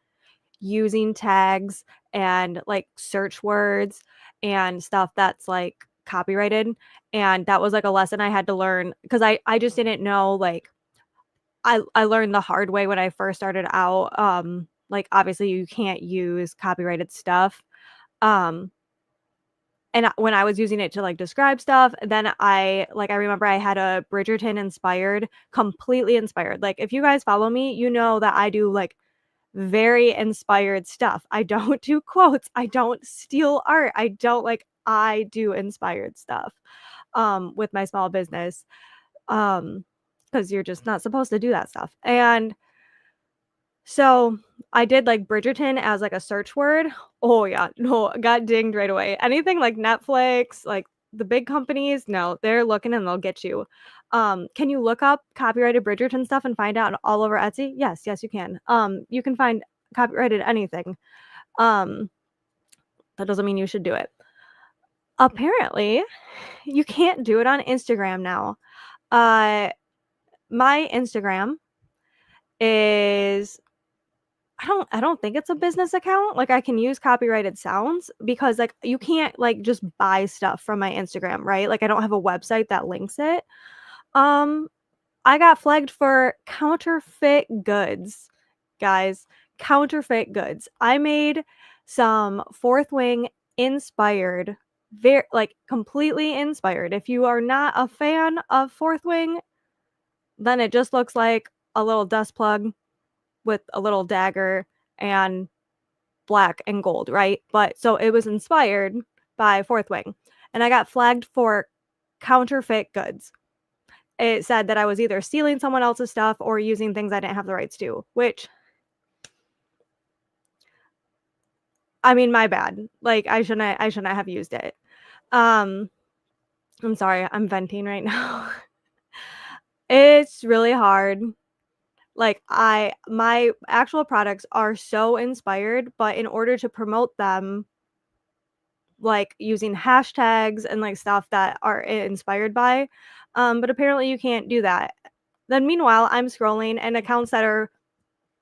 using tags and like search words and stuff that's like copyrighted. And that was like a lesson I had to learn because I just didn't know. Like, I learned the hard way when I first started out. Like, obviously you can't use copyrighted stuff. Um and when I was using it to like describe stuff, then I remember I had a Bridgerton inspired, completely inspired. Like, if you guys follow me, you know that I do like very inspired stuff. I don't do quotes. I don't steal art. I do inspired stuff with my small business. Because you're just not supposed to do that stuff. And so I did like Bridgerton as like a search word. Oh yeah, no, got dinged right away. Anything like Netflix, like the big companies, no, they're looking and they'll get you. Can you look up copyrighted Bridgerton stuff and find out all over Etsy? Yes, yes, you can. You can find copyrighted anything. Um, that doesn't mean you should do it. Apparently, you can't do it on Instagram now. Uh, my Instagram is I don't think it's a business account. Like, I can use copyrighted sounds because like you can't like just buy stuff from my Instagram, right? Like, I don't have a website that links it. Um I got flagged for counterfeit goods. Guys, counterfeit goods. I made some Fourth Wing inspired, very like completely inspired. If you are not a fan of Fourth Wing, then it just looks like a little dust plug with a little dagger and black and gold, right? But so it was inspired by Fourth Wing. And I got flagged for counterfeit goods. It said that I was either stealing someone else's stuff or using things I didn't have the rights to, which I mean, my bad. Like, I shouldn't have used it. Um I'm sorry, I'm venting right now. It's really hard. Like, my actual products are so inspired, but in order to promote them, like using hashtags and like stuff that are inspired by, but apparently you can't do that. Then meanwhile, I'm scrolling and accounts that are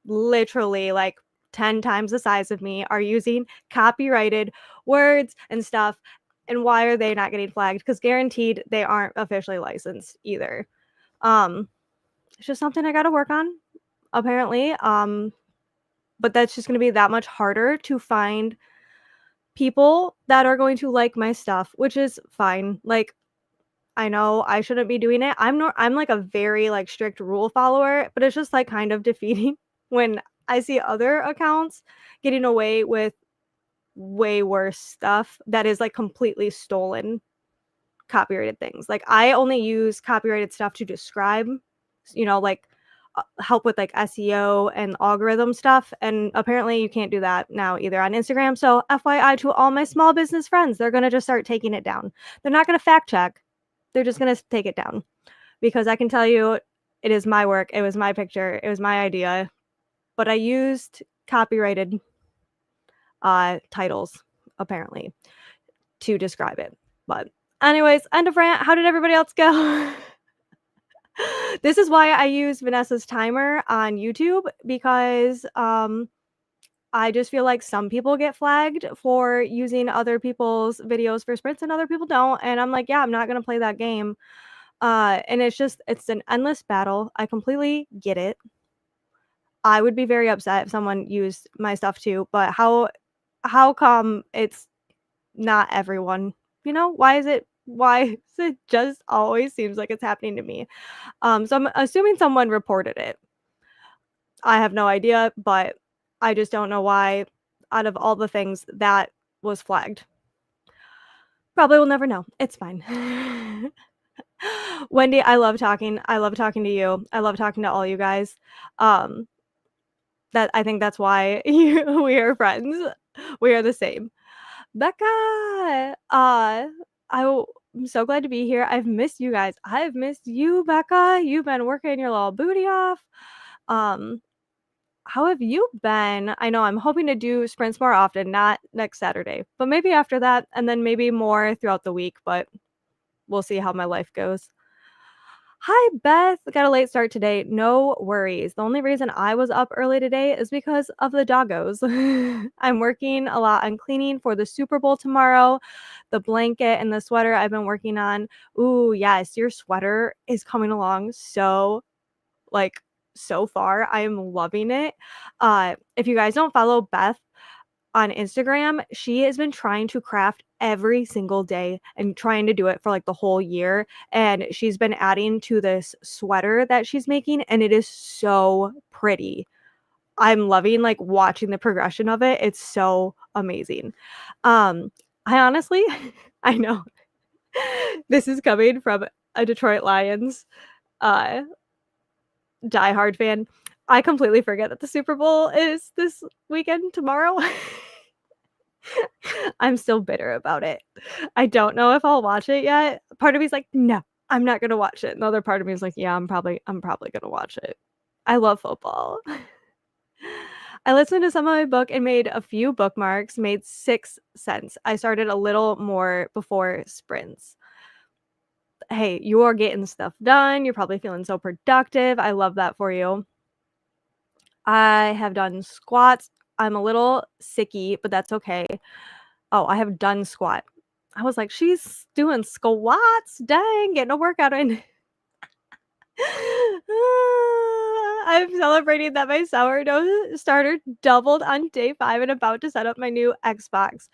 literally like 10 times the size of me are using copyrighted words and stuff. And why are they not getting flagged? Because guaranteed they aren't officially licensed either. Um, it's just something I got to work on, apparently. But that's just going to be that much harder to find people that are going to like my stuff, which is fine. Like, I know I shouldn't be doing it. I'm like a very like strict rule follower, but it's just like kind of defeating when I see other accounts getting away with way worse stuff that is like completely stolen copyrighted things. Like, I only use copyrighted stuff to describe, like help with like SEO and algorithm stuff. And apparently you can't do that now either on Instagram. So FYI to all my small business friends, they're going to just start taking it down. They're not going to fact check. They're just going to take it down because I can tell you it is my work. It was my picture. It was my idea, but I used copyrighted titles apparently to describe it. But anyways, end of rant. How did everybody else go? This is why I use Vanessa's timer on YouTube because I just feel like some people get flagged for using other people's videos for sprints and other people don't. And I'm like, yeah, I'm not going to play that game. And it's an endless battle. I completely get it. I would be very upset if someone used my stuff too, but how come it's not everyone. Why is it just always seems like it's happening to me? So I'm assuming someone reported it. I have no idea, but I just don't know why out of all the things that was flagged. Probably will never know. It's fine. Wendy, I love talking. I love talking to you. I love talking to all you guys. Um, that I think that's why we are friends. We are the same. Becca, I'm so glad to be here. I've missed you guys. I've missed you, Becca. You've been working your little booty off. Um, how have you been? I know I'm hoping to do sprints more often, not next Saturday, but maybe after that, and then maybe more throughout the week, but we'll see how my life goes. Hi, Beth. Got a late start today. No worries. The only reason I was up early today is because of the doggos. I'm working a lot on cleaning for the Super Bowl tomorrow. The blanket and the sweater I've been working on. Ooh, yes, your sweater is coming along like so far. I am loving it. If you guys don't follow Beth on Instagram, she has been trying to craft every single day and trying to do it for like the whole year. And she's been adding to this sweater that she's making, and it is so pretty. I'm loving like watching the progression of it. It's so amazing. I honestly, I know this is coming from a Detroit Lions uh diehard fan. I completely forget that the Super Bowl is this weekend tomorrow. I'm still bitter about it. I don't know if I'll watch it yet. Part of me's like, "No, I'm not gonna watch it." And the other part of me is like, "Yeah, I'm probably gonna watch it." I love football. I listened to some of my book and made a few bookmarks, made 6 cents. I started a little more before sprints. Hey, you are getting stuff done. You're probably feeling so productive. I love that for you. I have done squats. I'm a little sicky, but that's okay. Oh, I have done squat. I was like, "She's doing squats, dang, getting a workout in." I'm celebrating that my sourdough starter doubled on day 5 and about to set up my new Xbox.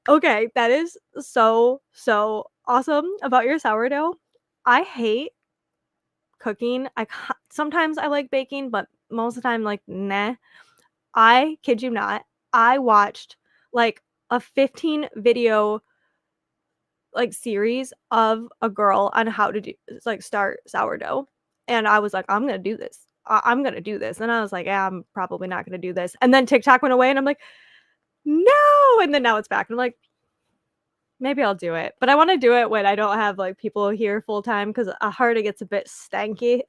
Okay, that is so, so awesome about your sourdough. I hate cooking. Sometimes I like baking, but most of the time, like, nah. I kid you not, I watched, like, a 15 video like series of a girl on how to do like start sourdough, and I was like, I'm gonna do this. I'm gonna do this. And I was like, yeah, I'm probably not gonna do this. And then TikTok went away, and I'm like, no. And then now it's back, and I'm like, maybe I'll do it. But I want to do it when I don't have like people here full time because a heart it gets a bit stanky.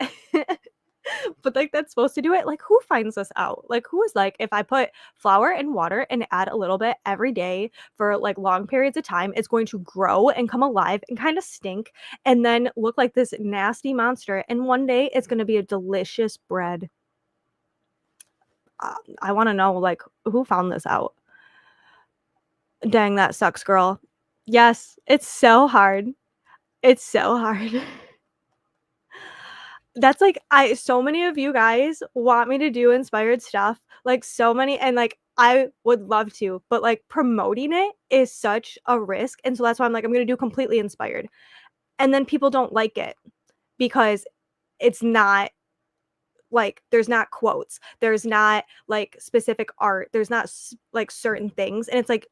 But like that's supposed to do it. Like who finds this out? Like who is like if I put flour and water and add a little bit every day for like long periods of time, it's going to grow and come alive and kind of stink and then look like this nasty monster. And one day it's going to be a delicious bread. I want to know like who found this out. Dang, that sucks, girl. Yes, it's so hard. It's so hard. That's like so many of you guys want me to do inspired stuff, like so many, and like I would love to, but like promoting it is such a risk. And so that's why I'm like, I'm gonna do completely inspired. And then people don't like it because it's not like there's not quotes, there's not like specific art, there's not like certain things. And it's like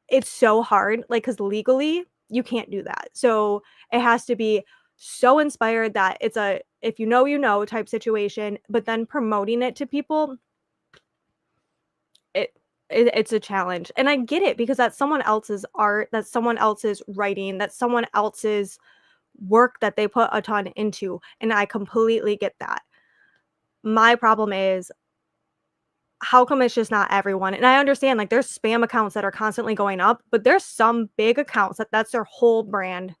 it's so hard, like because legally you can't do that. So it has to be so inspired that it's a if you know type situation, but then promoting it to people, it, it's a challenge. And I get it because that's someone else's art, that's someone else's writing, that's someone else's work that they put a ton into. And I completely get that. My problem is how come it's just not everyone? And I understand like there's spam accounts that are constantly going up, but there's some big accounts that's their whole brand.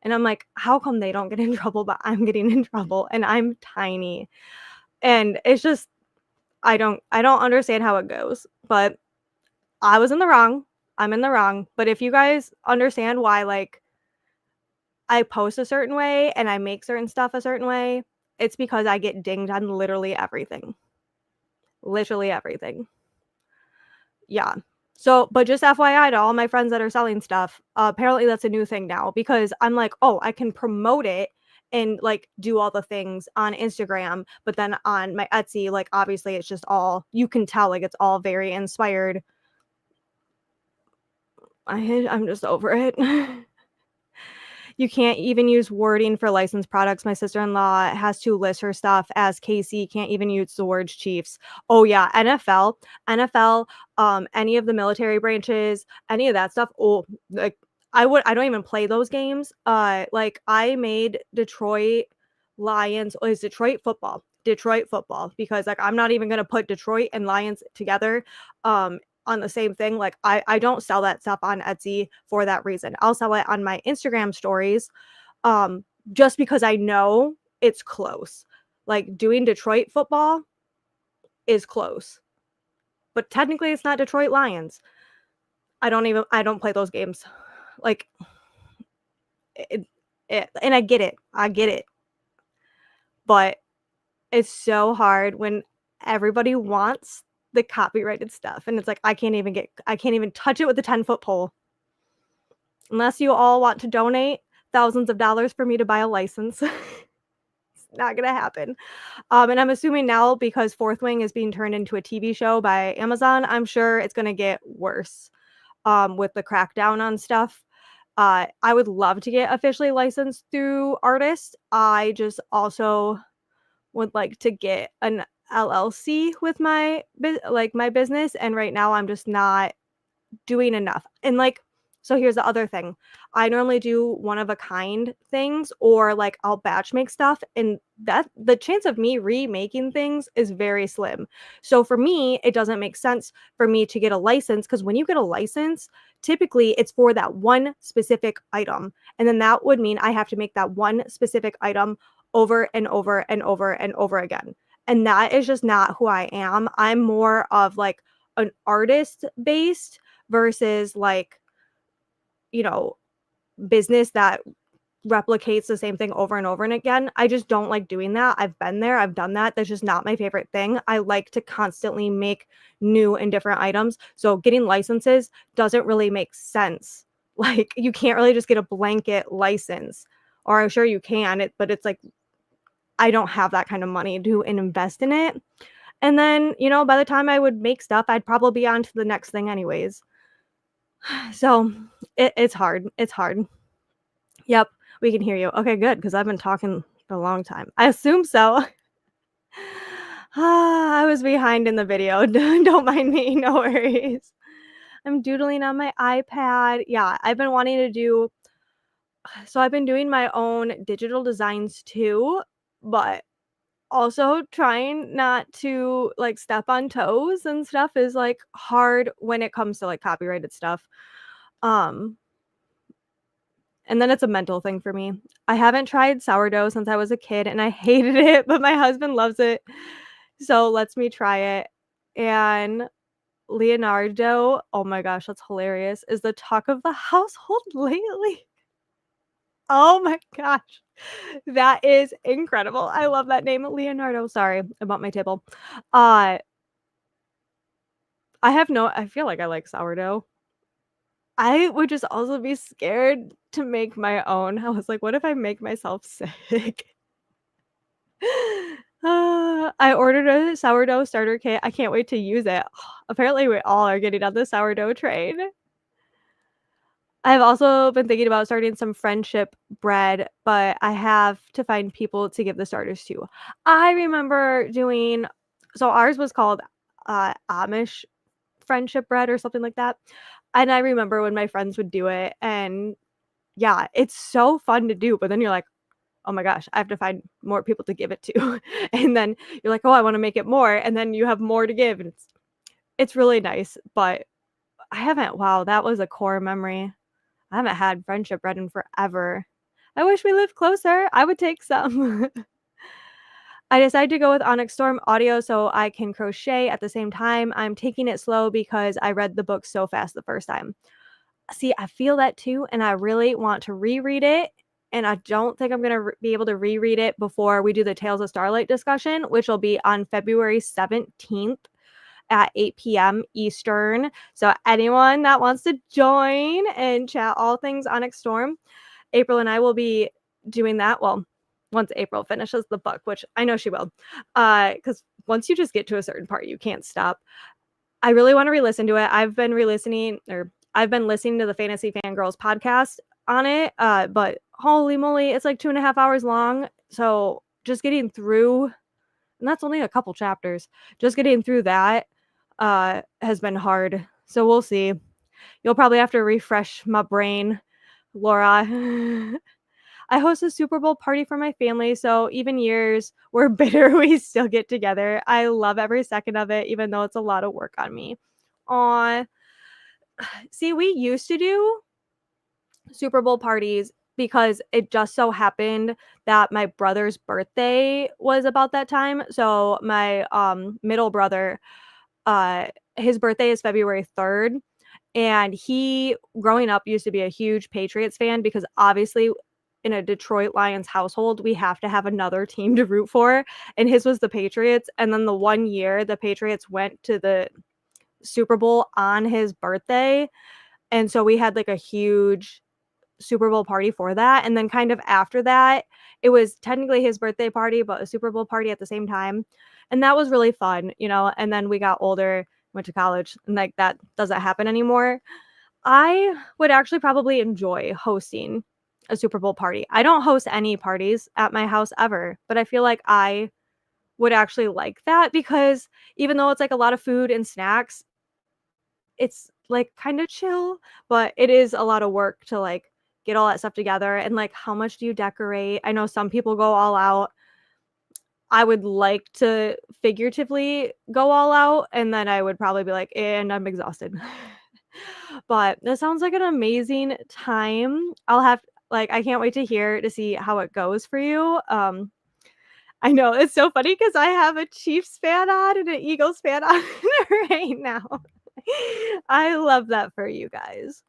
And I'm like, how come they don't get in trouble, but I'm getting in trouble and I'm tiny? And it's just I don't understand how it goes. But I was in the wrong. I'm in the wrong. But if you guys understand why like I post a certain way and I make certain stuff a certain way, it's because I get dinged on literally everything. Literally everything. Yeah. So, but just FYI to all my friends that are selling stuff, apparently that's a new thing now because I'm like, "Oh, I can promote it and, like, do all the things on Instagram," but then on my Etsy, like, obviously it's just all you can tell, like, it's all very inspired. I'm just over it. You can't even use wording for licensed products. My sister-in-law has to list her stuff as KC, can't even use the words Chiefs. Oh, yeah, NFL, any of the military branches, any of that stuff. Oh, like, I don't even play those games. Like, I made Detroit Lions oh, it's Detroit football, because, like, I'm not even gonna put Detroit and Lions together, on the same thing. Like, I don't sell that stuff on Etsy for that reason. I'll sell it on my Instagram stories, um, just because I know it's close. Like, doing Detroit football is close, but technically it's not Detroit Lions. I don't play those games. Like, it and I get it, but it's so hard when everybody wants the copyrighted stuff, and it's like, I can't even touch it with a 10-foot pole. Unless you all want to donate thousands of dollars for me to buy a license. It's not gonna happen. And I'm assuming now because Fourth Wing is being turned into a TV show by Amazon, I'm sure it's gonna get worse, with the crackdown on stuff. I would love to get officially licensed through artists. I just also would like to get an LLC with my business, and right now I'm just not doing enough. And, like, so here's the other thing. I normally do one of a kind things, or, like, I'll batch make stuff, and that the chance of me remaking things is very slim. So for me, it doesn't make sense for me to get a license, because when you get a license, typically it's for that one specific item. And then that would mean I have to make that one specific item over and over and over and over again. And that is just not who I am. I'm more of like an artist based versus like, you know, business that replicates the same thing over and over and again. I just don't like doing that. I've been there, I've done that. That's just not my favorite thing. I like to constantly make new and different items. So getting licenses doesn't really make sense. Like, you can't really just get a blanket license. Or I'm sure you can, but it's like I don't have that kind of money to invest in it. And then, by the time I would make stuff, I'd probably be on to the next thing anyways. So, it's hard. It's hard. Yep, we can hear you. Okay, good, because I've been talking for a long time. I assume so. I was behind in the video. Don't mind me, no worries. I'm doodling on my iPad. Yeah, I've been wanting to do so I've been doing my own digital designs too, but also trying not to, like, step on toes and stuff is, like, hard when it comes to, like, copyrighted stuff. Um And then it's a mental thing for me. I haven't tried sourdough since I was a kid, and I hated it, but my husband loves it, so lets me try it. And Leonardo, oh my gosh, that's hilarious, is the talk of the household lately. Oh my gosh. That is incredible. I love that name, Leonardo. Sorry about my table. Uh, I feel like I like sourdough. I would just also be scared to make my own. I was like, "What if I make myself sick?" I ordered a sourdough starter kit. I can't wait to use it. Apparently, we all are getting on the sourdough train. I've also been thinking about starting some friendship bread, but I have to find people to give the starters to. I remember doing so ours was called, Amish friendship bread or something like that, and I remember when my friends would do it, and yeah, it's so fun to do, but then you're like, "Oh my gosh, I have to find more people to give it to." And then you're like, "Oh, I wanna make it more," and then you have more to give, and it's really nice, but I haven't wow, that was a core memory. I haven't had friendship bread in forever. I wish we lived closer. I would take some. I decided to go with Onyx Storm Audio so I can crochet at the same time. I'm taking it slow because I read the book so fast the first time. See, I feel that too, and I really want to reread it, and I don't think I'm gonna be able to reread it before we do the Tales of Starlight discussion, which will be on February 17th. at 8 p.m. Eastern. So anyone that wants to join and chat all things Onyx Storm, April and I will be doing that. Well, once April finishes the book, which I know she will, because once you just get to a certain part, you can't stop. I really want to re-listen to it. I've been listening to the Fantasy Fangirls podcast on it, but holy moly, it's like 2.5 hours long. So just getting through, and that's only a couple chapters. Just getting through that has been hard. So we'll see. You'll probably have to refresh my brain, Laura. I host a Super Bowl party for my family, so even years we're bitter, we still get together. I love every second of it, even though it's a lot of work on me. Aw. See, we used to do Super Bowl parties because it just so happened that my brother's birthday was about that time. So my middle brother, uh, his birthday is February 3rd. And he, growing up, used to be a huge Patriots fan because obviously in a Detroit Lions household, we have to have another team to root for. And his was the Patriots. And then the one year the Patriots went to the Super Bowl on his birthday. And so we had like a huge Super Bowl party for that. And then kind of after that, it was technically his birthday party, but a Super Bowl party at the same time. And that was really fun, you know. And then we got older, went to college, and like that doesn't happen anymore. I would actually probably enjoy hosting a Super Bowl party. I don't host any parties at my house ever, but I feel like I would actually like that because even though it's like a lot of food and snacks, it's like kind of chill, but it is a lot of work to like get all that stuff together. And like, how much do you decorate? I know some people go all out. I would like to figuratively go all out, and then I would probably be like, and I'm exhausted. But this sounds like an amazing time. I can't wait to hear to see how it goes for you. I know it's so funny because I have a Chiefs fan on and an Eagles fan on right now. I love that for you guys.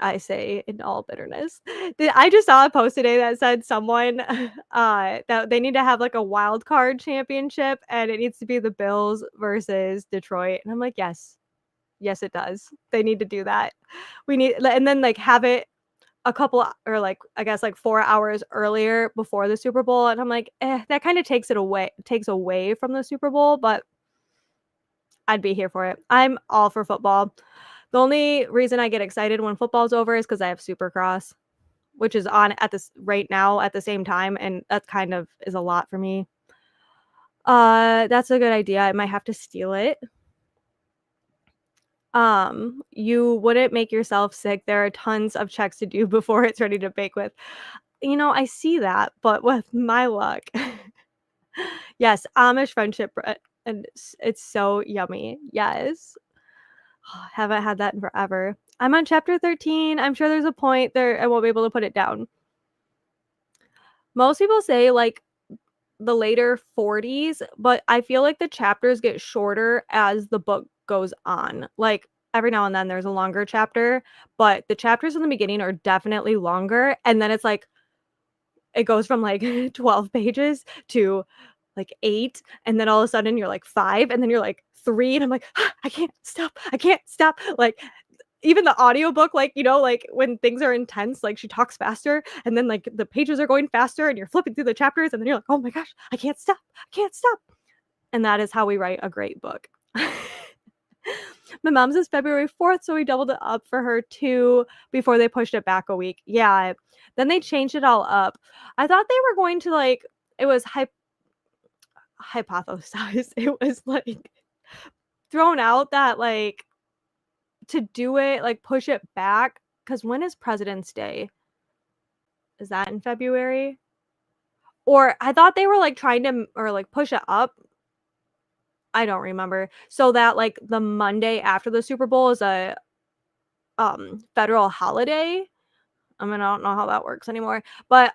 I say in all bitterness. I just saw a post today that said someone that they need to have like a wild card championship and it needs to be the Bills versus Detroit. And I'm like, yes. Yes, it does. They need to do that. We need and then like have it a couple or like I guess like 4 hours earlier before the Super Bowl. And I'm like, that kind of takes away from the Super Bowl, but I'd be here for it. I'm all for football. The only reason I get excited when football's over is because I have Supercross, which is on at this right now at the same time, and that kind of is a lot for me. That's a good idea. I might have to steal it. You wouldn't make yourself sick. There are tons of checks to do before it's ready to bake with. You know, I see that, but with my luck. Yes, Amish friendship bread, and it's so yummy. Yes. Haven't had that in forever. I'm on chapter 13. I'm sure there's a point there I won't be able to put it down. Most people say like the later 40s, but I feel like the chapters get shorter as the book goes on. Like every now and then there's a longer chapter, but the chapters in the beginning are definitely longer. And then it's like it goes from like 12 pages to like 8. And then all of a sudden you're like 5. And then you're like 3. And I'm like, I can't stop. I can't stop. Like even the audiobook, like, you know, like when things are intense, like she talks faster and then like the pages are going faster and you're flipping through the chapters and then you're like, oh my gosh, I can't stop. I can't stop. And that is how we write a great book. My mom's is February 4th, so we doubled it up for her too before they pushed it back a week. Yeah. Then they changed it all up. I thought they were going to like, it was hypothesized. It was like thrown out that like to do it, like push it back. Because when is President's Day? Is that in February? Or I thought they were like trying to or like push it up. I don't remember. So that like the Monday after the Super Bowl is a federal holiday. I mean, I don't know how that works anymore. But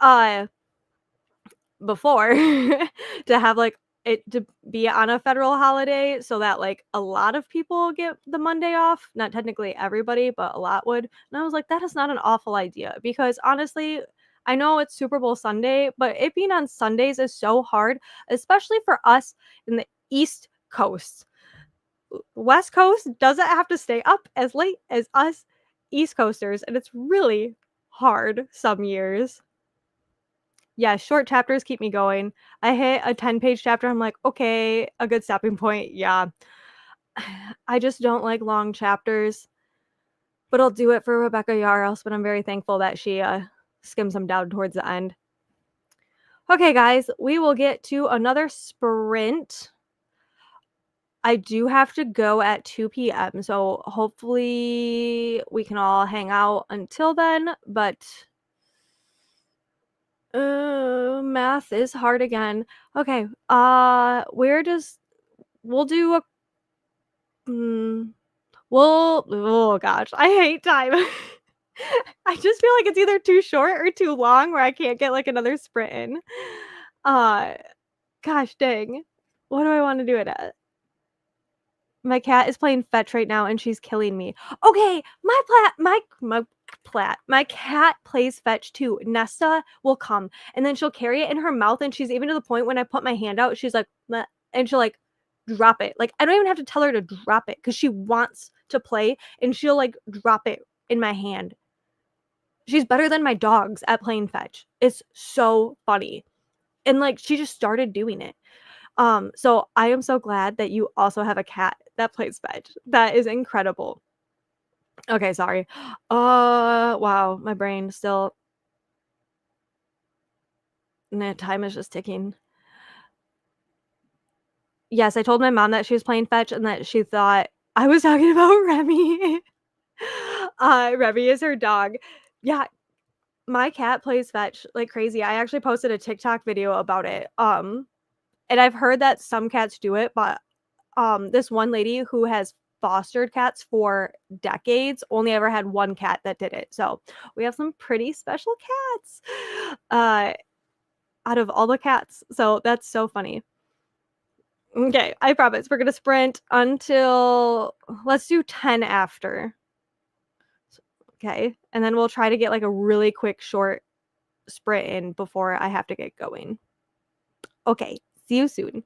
before to have like it to be on a federal holiday so that like a lot of people get the Monday off. Not technically everybody, but a lot would. And I was like, that is not an awful idea because honestly, I know it's Super Bowl Sunday, but it being on Sundays is so hard, especially for us in the East coasts. West Coast doesn't have to stay up as late as us East Coasters, and it's really hard some years. Yeah, short chapters keep me going. I hit a 10-page chapter, I'm like, "Okay, a good stopping point." Yeah. I just don't like long chapters, but I'll do it for Rebecca Yarros, but I'm very thankful that she, skims them down towards the end. Okay, guys, we will get to another sprint. I do have to go at 2 PM, so hopefully we can all hang out until then, but math is hard again. Okay, we'll do a mm, oh gosh, I hate time. I just feel like it's either too short or too long where I can't get, like, another sprint in. Uh, gosh dang. What do I wanna do it at? My cat is playing fetch right now, and she's killing me. Okay, my cat plays fetch too. Nesta will come, and then she'll carry it in her mouth, and she's even to the point when I put my hand out, she's like, "Meh," and she'll, like, drop it. Like, I don't even have to tell her to drop it because she wants to play, and she'll, like, drop it in my hand. She's better than my dogs at playing fetch. It's so funny, and, like, she just started doing it. So I am so glad that you also have a cat that plays fetch. That is incredible. Okay, sorry. Wow, my brain still nah, time is just ticking. Yes, I told my mom that she was playing fetch and that she thought I was talking about Remy. Remy is her dog. Yeah, my cat plays fetch like crazy. I actually posted a TikTok video about it. And I've heard that some cats do it, but this one lady who has fostered cats for decades only ever had one cat that did it. So we have some pretty special cats uh, out of all the cats. So that's so funny. Okay, I promise we're gonna sprint until let's do 10 after. Okay, and then we'll try to get like a really quick short sprint in before I have to get going. Okay, see you soon.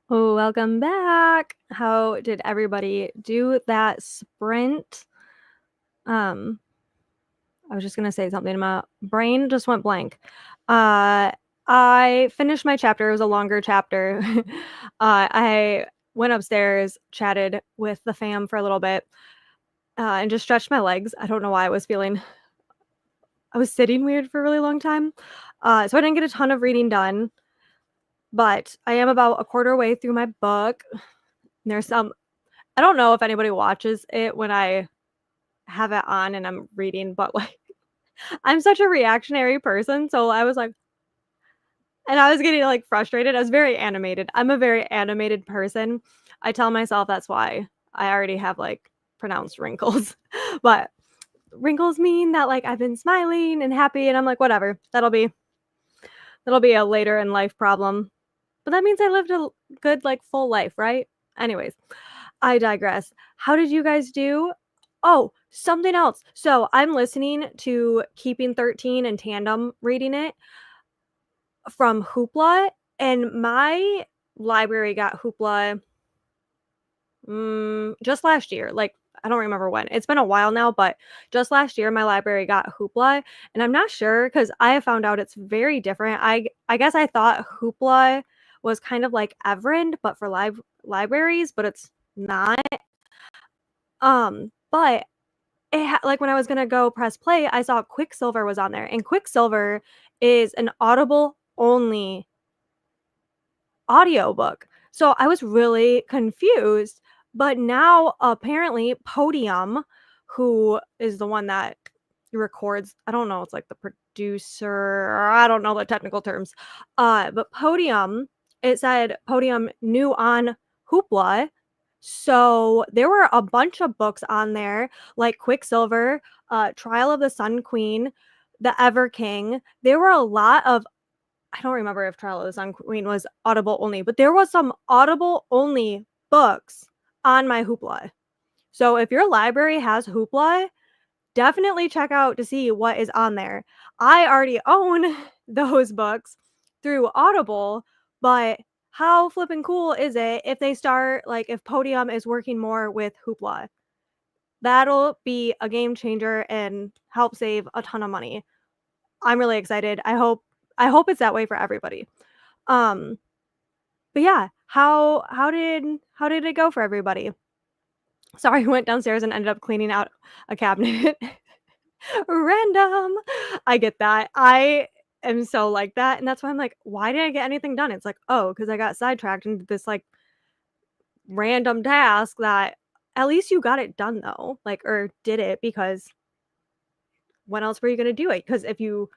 Oh, welcome back. How did everybody do that sprint? Um, I was just gonna say something. My brain just went blank. Uh, I finished my chapter. It was a longer chapter. I went upstairs, chatted with the fam for a little bit, and just stretched my legs. I don't know why I was sitting weird for a really long time. So I didn't get a ton of reading done, but I am about a quarter way through my book. There's some I don't know if anybody watches it when I have it on and I'm reading, but, like, I'm such a reactionary person, so I was like and I was getting, like, frustrated. I was very animated. I'm a very animated person. I tell myself that's why I already have, like, pronounced wrinkles, but wrinkles mean that, like, I've been smiling and happy, and I'm like, "Whatever. That'll be a later in life problem." But that means I lived a good, like, full life, right? Anyways, I digress. How did you guys do? Oh, something else. So I'm listening to Keeping 13 in tandem, reading it from Hoopla, and my library got Hoopla just last year. Like, I don't remember when. It's been a while now, but just last year my library got Hoopla, and I'm not sure because I have found out it's very different. I guess I thought Hoopla was kind of like Everend, but for libraries, but it's not. But like when I was gonna go press play, I saw Quicksilver was on there, and Quicksilver is an Audible only audiobook. So I was really confused, but now apparently Podium, who is the one that records, I don't know, it's like the producer, or I don't know the technical terms. But Podium, it said Podium new on Hoopla. So there were a bunch of books on there, like Quicksilver, Trial of the Sun Queen, The Ever King. There were a lot of I don't remember if Trial of the Sun Queen was Audible only, but there was some Audible only books on my Hoopla. So if your library has Hoopla, definitely check out to see what is on there. I already own those books through Audible, but how flippin' cool is it if they start like if Podium is working more with Hoopla? That'll be a game changer and help save a ton of money. I'm really excited. I hope it's that way for everybody. Um, but yeah, how did it go for everybody? Sorry, I went downstairs and ended up cleaning out a cabinet. Random. I get that. I am so like that, and that's why I'm like, "Why didn't I get anything done?" It's like, "Oh, because I got sidetracked into this, like, random task that at least you got it done, though, like, or did it because when else were you gonna do it? Because if you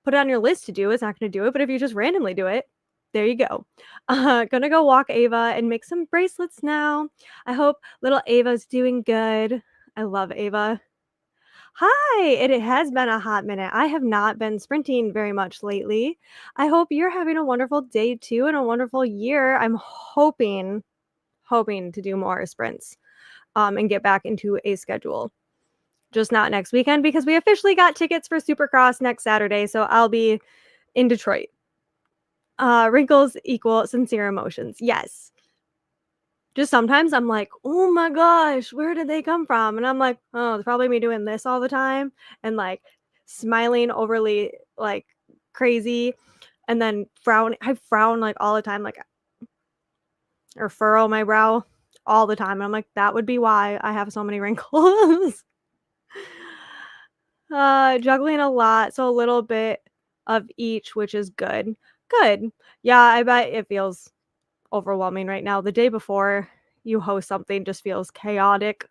put it on your list to do, it's not gonna do it, but if you just randomly do it, there you go. Gonna go walk Ava and make some bracelets now. I hope little Ava's doing good. I love Ava. Hi, it has been a hot minute. I have not been sprinting very much lately. I hope you're having a wonderful day too and a wonderful year. I'm hoping to do more sprints and get back into a schedule. Just not next weekend because we officially got tickets for Supercross next Saturday, so I'll be in Detroit. Wrinkles equal sincere emotions. Yes. Just sometimes I'm like, "Oh my gosh, where did they come from?" And I'm like, "Oh, it's probably me doing this all the time and, like, smiling overly, like, crazy, and then I frown, like, all the time, like, or furrow my brow all the time, and I'm like, "That would be why I have so many wrinkles." Juggling a lot, so a little bit of each, which is good. Good. Yeah, I bet it feels overwhelming right now. The day before you host something just feels chaotic.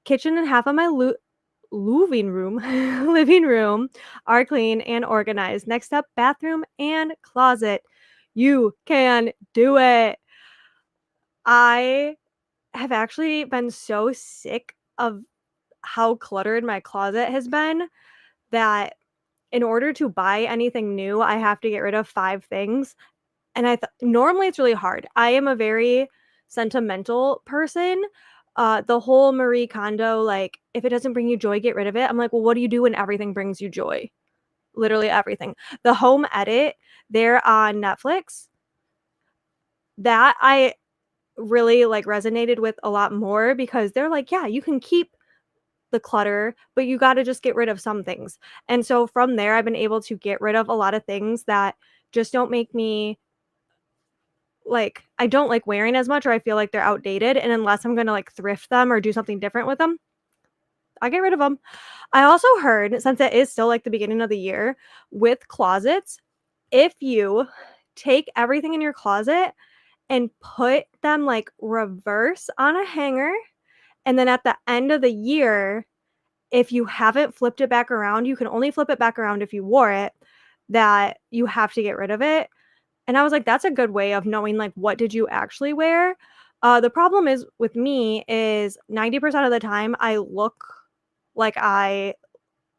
Kitchen and half of my living room living room are clean and organized. Next up, bathroom and closet. You can do it. I have actually been so sick of how cluttered my closet has been that in order to buy anything new, I have to get rid of 5 things. And normally it's really hard. I am a very sentimental person, The whole Marie Kondo, like, "If it doesn't bring you joy, get rid of it." I'm like, "Well, what do you do when everything brings you joy?" Literally everything. The Home Edit, they're on Netflix. That I really, like, resonated with a lot more because they're like, "Yeah, you can keep the clutter, but you gotta just get rid of some things." And so from there, I've been able to get rid of a lot of things that just don't make me like, I don't like wearing as much or I feel like they're outdated, and unless I'm gonna, like, thrift them or do something different with them, I get rid of them. I also heard, since it is still, like, the beginning of the year, with closets, if you take everything in your closet and put them, like, reverse on a hanger, and then at the end of the year, if you haven't flipped it back around, you can only flip it back around if you wore it, that you have to get rid of it. And I was like, "That's a good way of knowing, like, what did you actually wear?" The problem is with me is 90% of the time, I look like I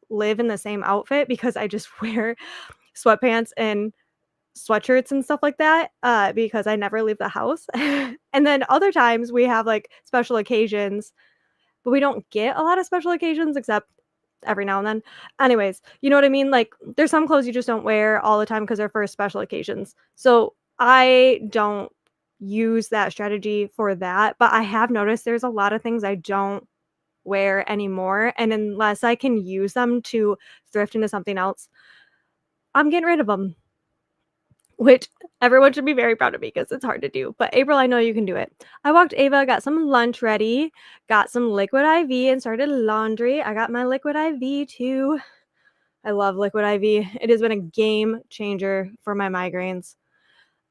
live in the same outfit because I just wear sweatpants and sweatshirts and stuff like that, because I never leave the house. And then other times we have, like, special occasions, but we don't get a lot of special occasions except every now and then. Anyways, you know what I mean? Like, there's some clothes you just don't wear all the time because 'cause they're for special occasions. So, I don't use that strategy for that, but I have noticed there's a lot of things I don't wear anymore, and unless I can use them to thrift into something else, I'm getting rid of them. Which everyone should be very proud of me because it's hard to do, but April, I know you can do it. I walked Ava, got some lunch ready, got some Liquid IV, and started laundry. I got my Liquid IV too. I love Liquid IV. It has been a game changer for my migraines.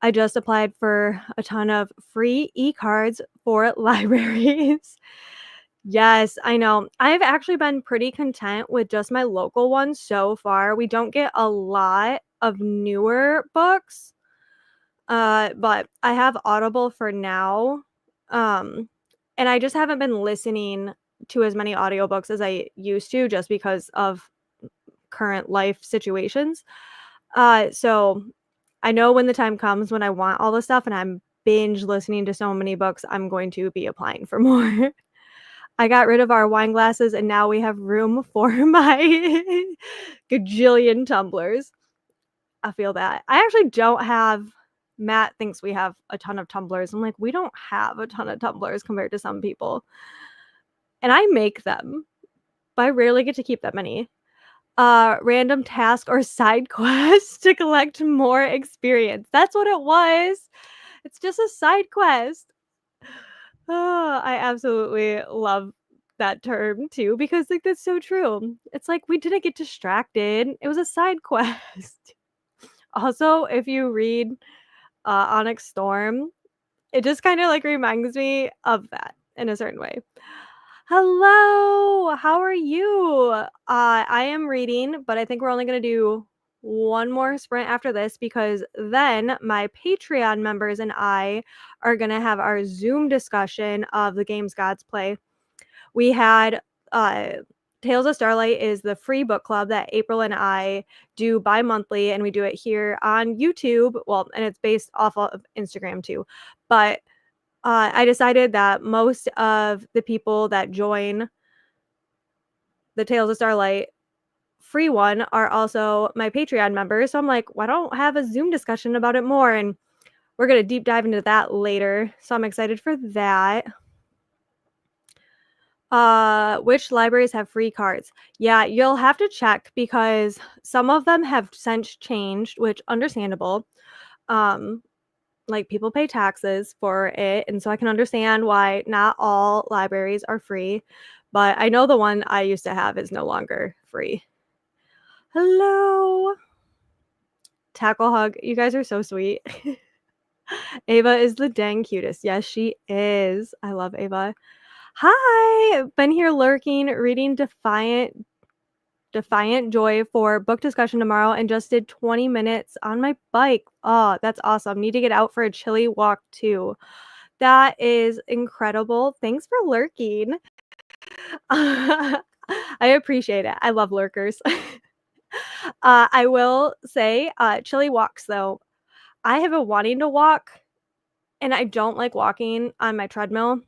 I just applied for a ton of free e-cards for libraries. Yes, I know. I've actually been pretty content with just my local ones so far. We don't get a lot of newer books, but I have Audible for now, um, and I just haven't been listening to as many audiobooks as I used to just because of current life situations. So I know when the time comes when I want all the stuff and I'm binge listening to so many books, I'm going to be applying for more. I got rid of our wine glasses and now we have room for my gajillion tumblers. I feel that. I actually don't have Matt thinks we have a ton of tumblers. I'm like, "We don't have a ton of tumblers compared to some people." And I make them, but I rarely get to keep that many. Random task or side quest to collect more experience. That's what it was. It's just a side quest. Oh, I absolutely love that term too because, like, that's so true. It's like we didn't get distracted. It was a side quest. Also, if you read Onyx Storm, it just kinda, like, reminds me of that in a certain way. Hello, how are you? I am reading, but I think we're only gonna do one more sprint after this because then my Patreon members and I are gonna have our Zoom discussion of the games gods play. We had, uh Tales of Starlight is the free book club that April and I do bi-monthly, and we do it here on YouTube, well, and it's based off of Instagram too, but I decided that most of the people that join the Tales of Starlight free one are also my Patreon members. So I'm like, why don't have a Zoom discussion about it more? And we're gonna deep dive into that later. So I'm excited for that. Which libraries have free cards? Yeah, you'll have to check because some of them have since changed, which understandable. Um, like people pay taxes for it, and so I can understand why not all libraries are free, but I know the one I used to have is no longer free. Hello. Tackle hug. You guys are so sweet. Ava is the dang cutest. Yes, she is. I love Ava. Hi. Been here lurking, reading Defiant Joy for book discussion tomorrow and just did 20 minutes on my bike. Oh, that's awesome. Need to get out for a chilly walk too. That is incredible. Thanks for lurking. I appreciate it. I love lurkers. I will say, chilly walks though. I have been wanting to walk and I don't like walking on my treadmill.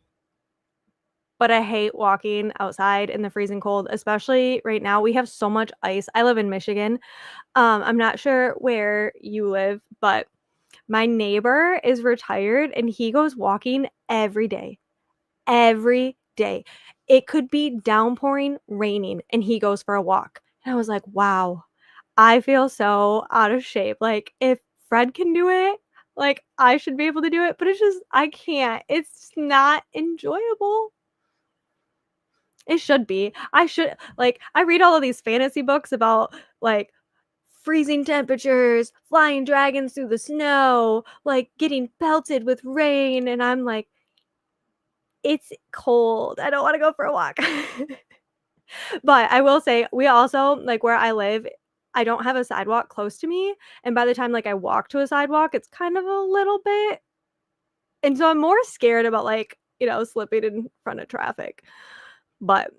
but I hate walking outside in the freezing cold, especially right now. We have so much ice. I live in Michigan. I'm not sure where you live, but my neighbor is retired and he goes walking every day. Every day. It could be downpouring, raining, and he goes for a walk. And I was like, wow, I feel so out of shape. Like, if Fred can do it, like, I should be able to do it, but it's just, I can't. It's not enjoyable. It should be. I should, like, I read all of these fantasy books about, like, freezing temperatures, flying dragons through the snow, like, getting pelted with rain, and I'm like, it's cold. I don't wanna go for a walk. But I will say, we also like, where I live, I don't have a sidewalk close to me, and by the time, like, I walk to a sidewalk, it's kind of a little bit and so I'm more scared about, like, slipping in front of traffic. But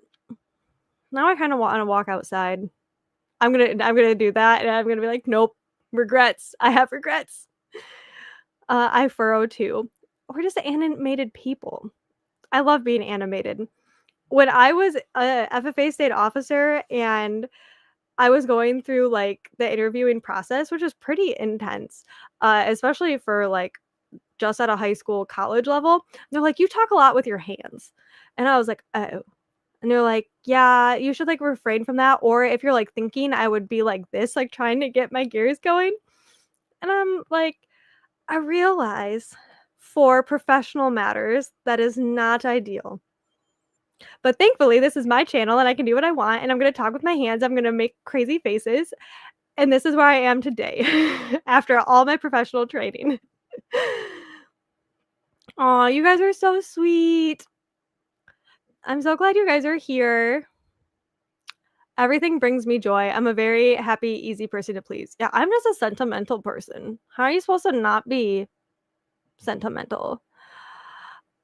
now I kinda wanna walk outside. I'm gonna do that, and I'm gonna be like, "Nope, regrets. I have regrets." I furrow too, or just animated people. I love being animated. When I was a FFA state officer and I was going through, like, the interviewing process, which is pretty intense, especially for, like, just at a high school, college level, they're like, "You talk a lot with your hands." And I was like, "Oh." And they're like, "Yeah, you should, like, refrain from that, or if you're, like, thinking, I would be like this, like, trying to get my gears going." And I'm like, I realize for professional matters, that is not ideal. But thankfully, this is my channel and I can do what I want, and I'm gonna talk with my hands, I'm gonna make crazy faces, and this is where I am today after all my professional training. Aw, you guys are so sweet. I'm so glad you guys are here. Everything brings me joy. I'm a very happy, easy person to please. Yeah, I'm just a sentimental person. How are you supposed to not be sentimental?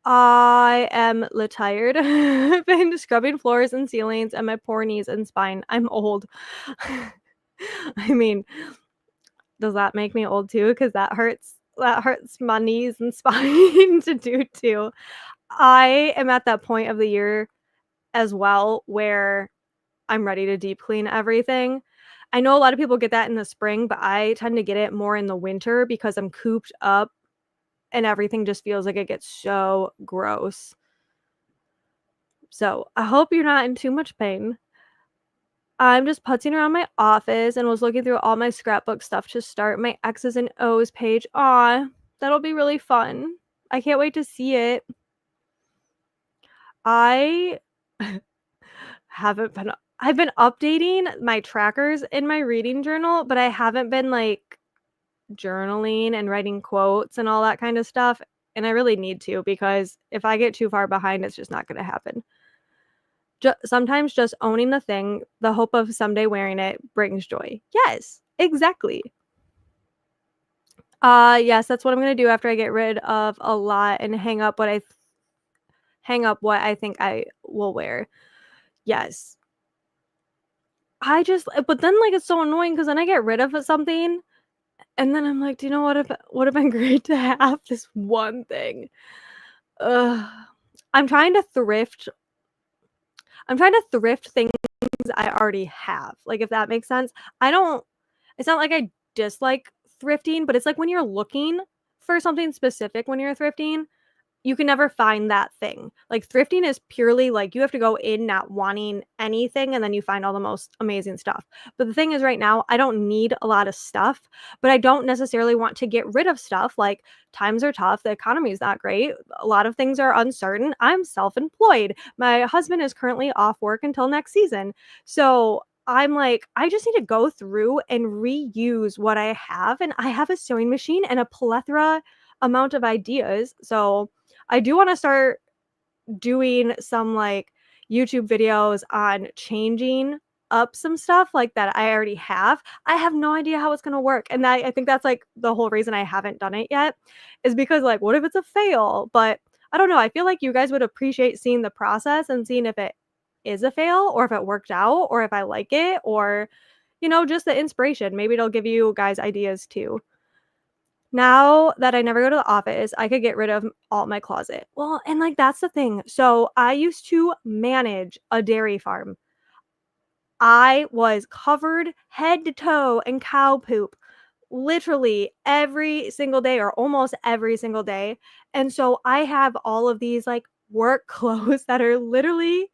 I am tired. I've been scrubbing floors and ceilings and my poor knees and spine. I'm old. I mean, does that make me old too? Because that hurts my knees and spine to do too. I am at that point of the year as well where I'm ready to deep clean everything. I know a lot of people get that in the spring, but I tend to get it more in the winter because I'm cooped up and everything just feels like it gets so gross. So, I hope you're not in too much pain. I'm just putzing around my office and was looking through all my scrapbook stuff to start my X's and O's page. Aw, that'll be really fun. I can't wait to see it. I haven't been I've been updating my trackers in my reading journal, but I haven't been, like, journaling and writing quotes and all that kind of stuff, and I really need to because if I get too far behind, it's just not gonna happen. Sometimes just owning the thing, the hope of someday wearing it brings joy. Yes, exactly. Yes, that's what I'm gonna do after I get rid of a lot and hang up what I think I will wear. Yes. But then, like, it's so annoying because then I get rid of something, and then I'm like, "Do you know what if would have been great to have this one thing?" Ugh. I'm trying to thrift I'm trying to thrift things I already have, like, if that makes sense. I don't It's not like I dislike thrifting, but it's like when you're looking for something specific when you're thrifting, you can never find that thing. Like, thrifting is purely, like, you have to go in not wanting anything, and then you find all the most amazing stuff. But the thing is right now, I don't need a lot of stuff, but I don't necessarily want to get rid of stuff, like, times are tough, the economy is not great, a lot of things are uncertain, I'm self-employed, my husband is currently off work until next season. So, I'm like, I just need to go through and reuse what I have, and I have a sewing machine and a plethora amount of ideas, so I do wanna start doing some, like, YouTube videos on changing up some stuff, like, that I already have. I have no idea how it's gonna work, and I think that's, like, the whole reason I haven't done it yet is because, like, what if it's a fail? But I don't know, I feel like you guys would appreciate seeing the process and seeing if it is a fail or if it worked out or if I like it or, just the inspiration. Maybe it'll give you guys ideas too. Now that I never go to the office, I could get rid of all my closet. Well, and, like, that's the thing. So, I used to manage a dairy farm. I was covered head to toe in cow poop literally every single day or almost every single day, and so I have all of these, like, work clothes that are literally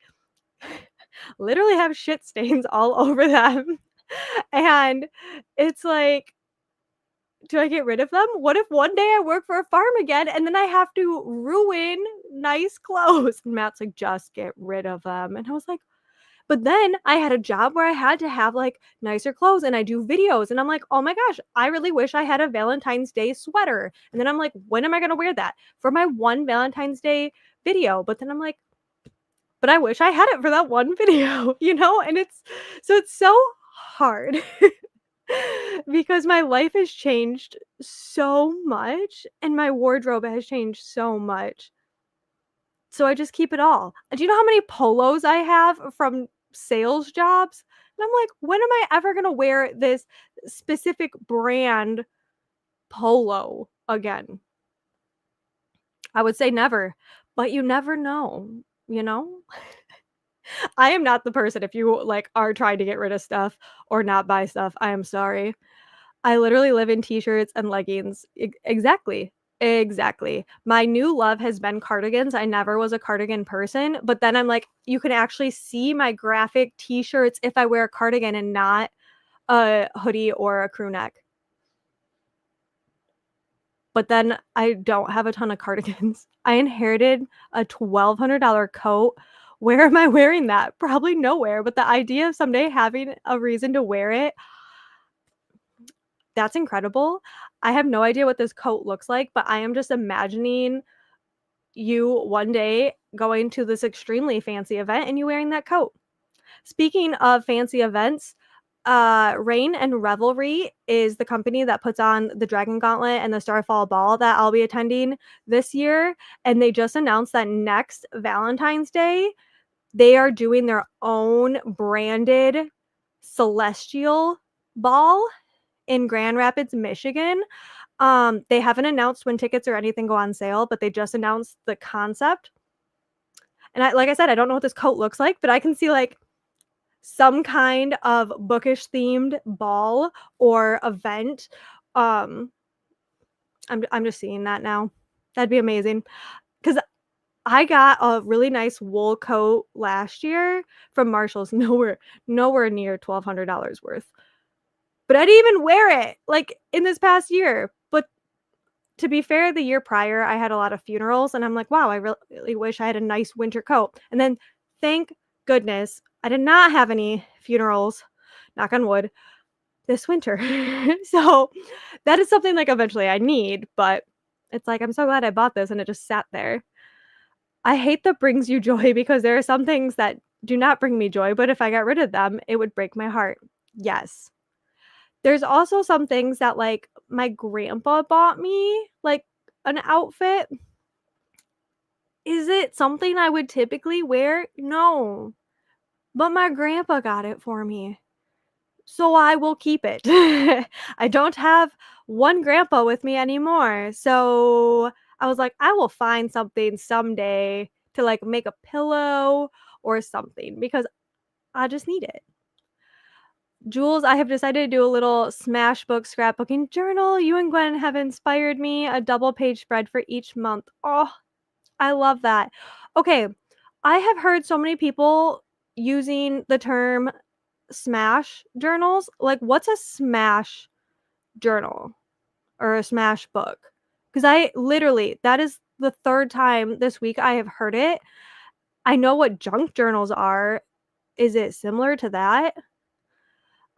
have shit stains all over them, and it's like, do I get rid of them? What if one day I work for a farm again and then I have to ruin nice clothes? And Matt's like, "Just get rid of them." And I was like, but then I had a job where I had to have, like, nicer clothes, and I do videos, and I'm like, "Oh my gosh, I really wish I had a Valentine's Day sweater." And then I'm like, "When am I gonna wear that?" For my one Valentine's Day video, but then I'm like, "But I wish I had it for that one video," you know? And it's so hard because my life has changed so much, and my wardrobe has changed so much. So I just keep it all. Do you know how many polos I have from sales jobs? And I'm like, "When am I ever gonna wear this specific brand polo again?" I would say never, but you never know, you know? I am not the person if you, like, are trying to get rid of stuff or not buy stuff, I am sorry. I literally live in t-shirts and leggings. Exactly. Exactly. My new love has been cardigans. I never was a cardigan person, but then I'm like, you can actually see my graphic t-shirts if I wear a cardigan and not a hoodie or a crew neck. But then I don't have a ton of cardigans. I inherited a $1,200 coat. Where am I wearing that? Probably nowhere, but the idea of someday having a reason to wear it, that's incredible. I have no idea what this coat looks like, but I am just imagining you one day going to this extremely fancy event and you wearing that coat. Speaking of fancy events, Rain and Revelry is the company that puts on the Dragon Gauntlet and the Starfall Ball that I'll be attending this year, and they just announced that next Valentine's Day, they are doing their own branded celestial ball in Grand Rapids, Michigan. They haven't announced when tickets or anything go on sale, but they just announced the concept. And like I said, I don't know what this coat looks like, but I can see like some kind of bookish themed ball or event. Um, I'm just seeing that now. That'd be amazing because I got a really nice wool coat last year from Marshalls, nowhere near $1,200 worth. But I didn't even wear it like in this past year. But to be fair, the year prior, I had a lot of funerals, and I'm like, "Wow, I really wish I had a nice winter coat." And then, thank goodness, I did not have any funerals, knock on wood, this winter. So, that is something, like, eventually I need, but it's like, I'm so glad I bought this and it just sat there. I hate that brings you joy because there are some things that do not bring me joy, but if I got rid of them, it would break my heart. Yes. There's also some things that, like, my grandpa bought me, like, an outfit. Is it something I would typically wear? No, but my grandpa got it for me, so I will keep it. I don't have one grandpa with me anymore, so I was like, "I will find something someday to, like, make a pillow or something because I just need it." Jules, I have decided to do a little smash book scrapbooking journal. You and Gwen have inspired me, a double page spread for each month. Oh, I love that. Okay, I have heard so many people using the term smash journals. Like, what's a smash journal or a smash book? Because I literally, that is the third time this week I have heard it. I know what junk journals are. Is it similar to that?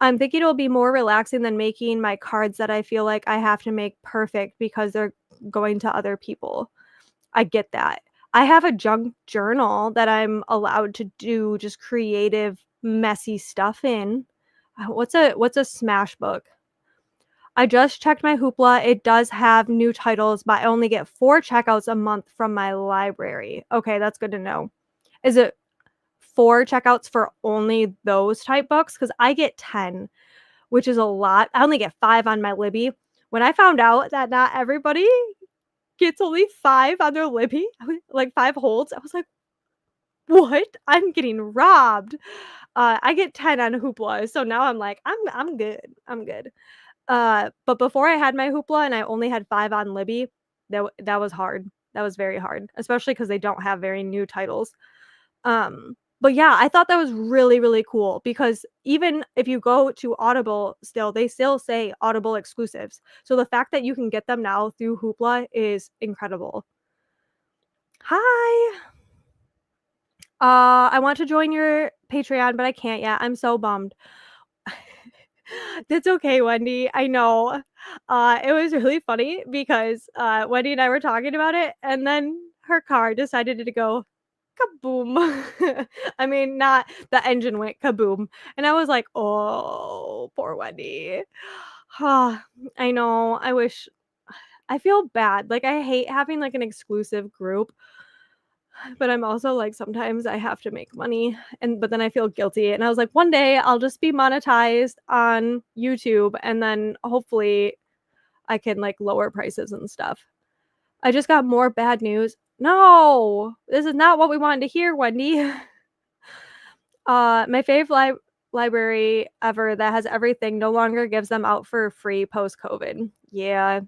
I'm thinking it'll be more relaxing than making my cards that I feel like I have to make perfect because they're going to other people. I get that. I have a junk journal that I'm allowed to do just creative, messy stuff in. What's a smash book? I just checked my Hoopla. It does have new titles, but I only get 4 checkouts a month from my library. Okay, that's good to know. Is it 4 checkouts for only those type books? Because I get 10, which is a lot. I only get 5 on my Libby, When I found out that not everybody gets only 5 on their Libby, like 5 holds, I was like, "What? I'm getting robbed." I get 10 on Hoopla, so now I'm like, I'm good, I'm good. But before I had my Hoopla and I only had 5 on Libby, that was hard. That was very hard, especially because they don't have very new titles. But yeah, I thought that was really, really cool because even if you go to Audible still, they still say Audible exclusives. So the fact that you can get them now through Hoopla is incredible. Hi. I want to join your Patreon, but I can't yet. I'm so bummed. That's okay, Wendy. I know. It was really funny because Wendy and I were talking about it, and then her car decided to go kaboom. I mean, not the engine went kaboom. And I was like, oh, poor Wendy. I know. I wish I feel bad. Like, I hate having like an exclusive group, but I'm also like, sometimes I have to make money. But then I feel guilty. And I was like, one day I'll just be monetized on YouTube and then hopefully I can like lower prices and stuff. I just got more bad news. No, this is not what we wanted to hear, Wendy. My library ever that has everything no longer gives them out for free post-COVID. Yeah.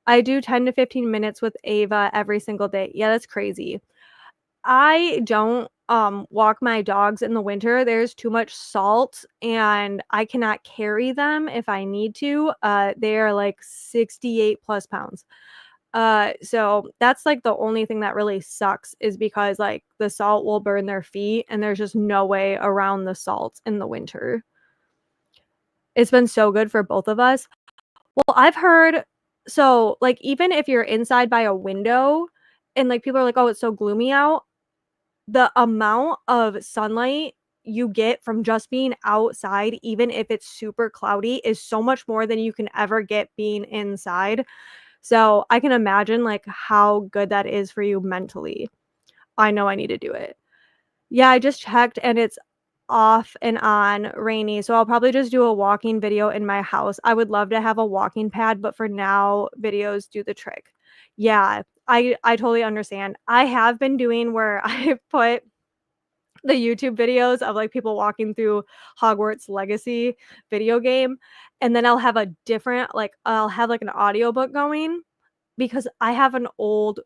I do 10 to 15 minutes with Ava every single day. Yeah, that's crazy. I don't walk my dogs in the winter. There's too much salt and I cannot carry them if I need to. They are like 68 plus pounds. So that's like the only thing that really sucks is because like the salt will burn their feet and there's just no way around the salt in the winter. It's been so good for both of us. Well, I've heard so like even if you're inside by a window and like people are like, "Oh, it's so gloomy out," the amount of sunlight you get from just being outside, even if it's super cloudy, is so much more than you can ever get being inside. So I can imagine like how good that is for you mentally. I know I need to do it. Yeah, I just checked and it's off and on rainy. So I'll probably just do a walking video in my house. I would love to have a walking pad, but for now, videos do the trick. Yeah, I totally understand. I have been doing where I put the YouTube videos of like people walking through Hogwarts Legacy video game and then I'll have a different like I'll have like an audiobook going because I have an old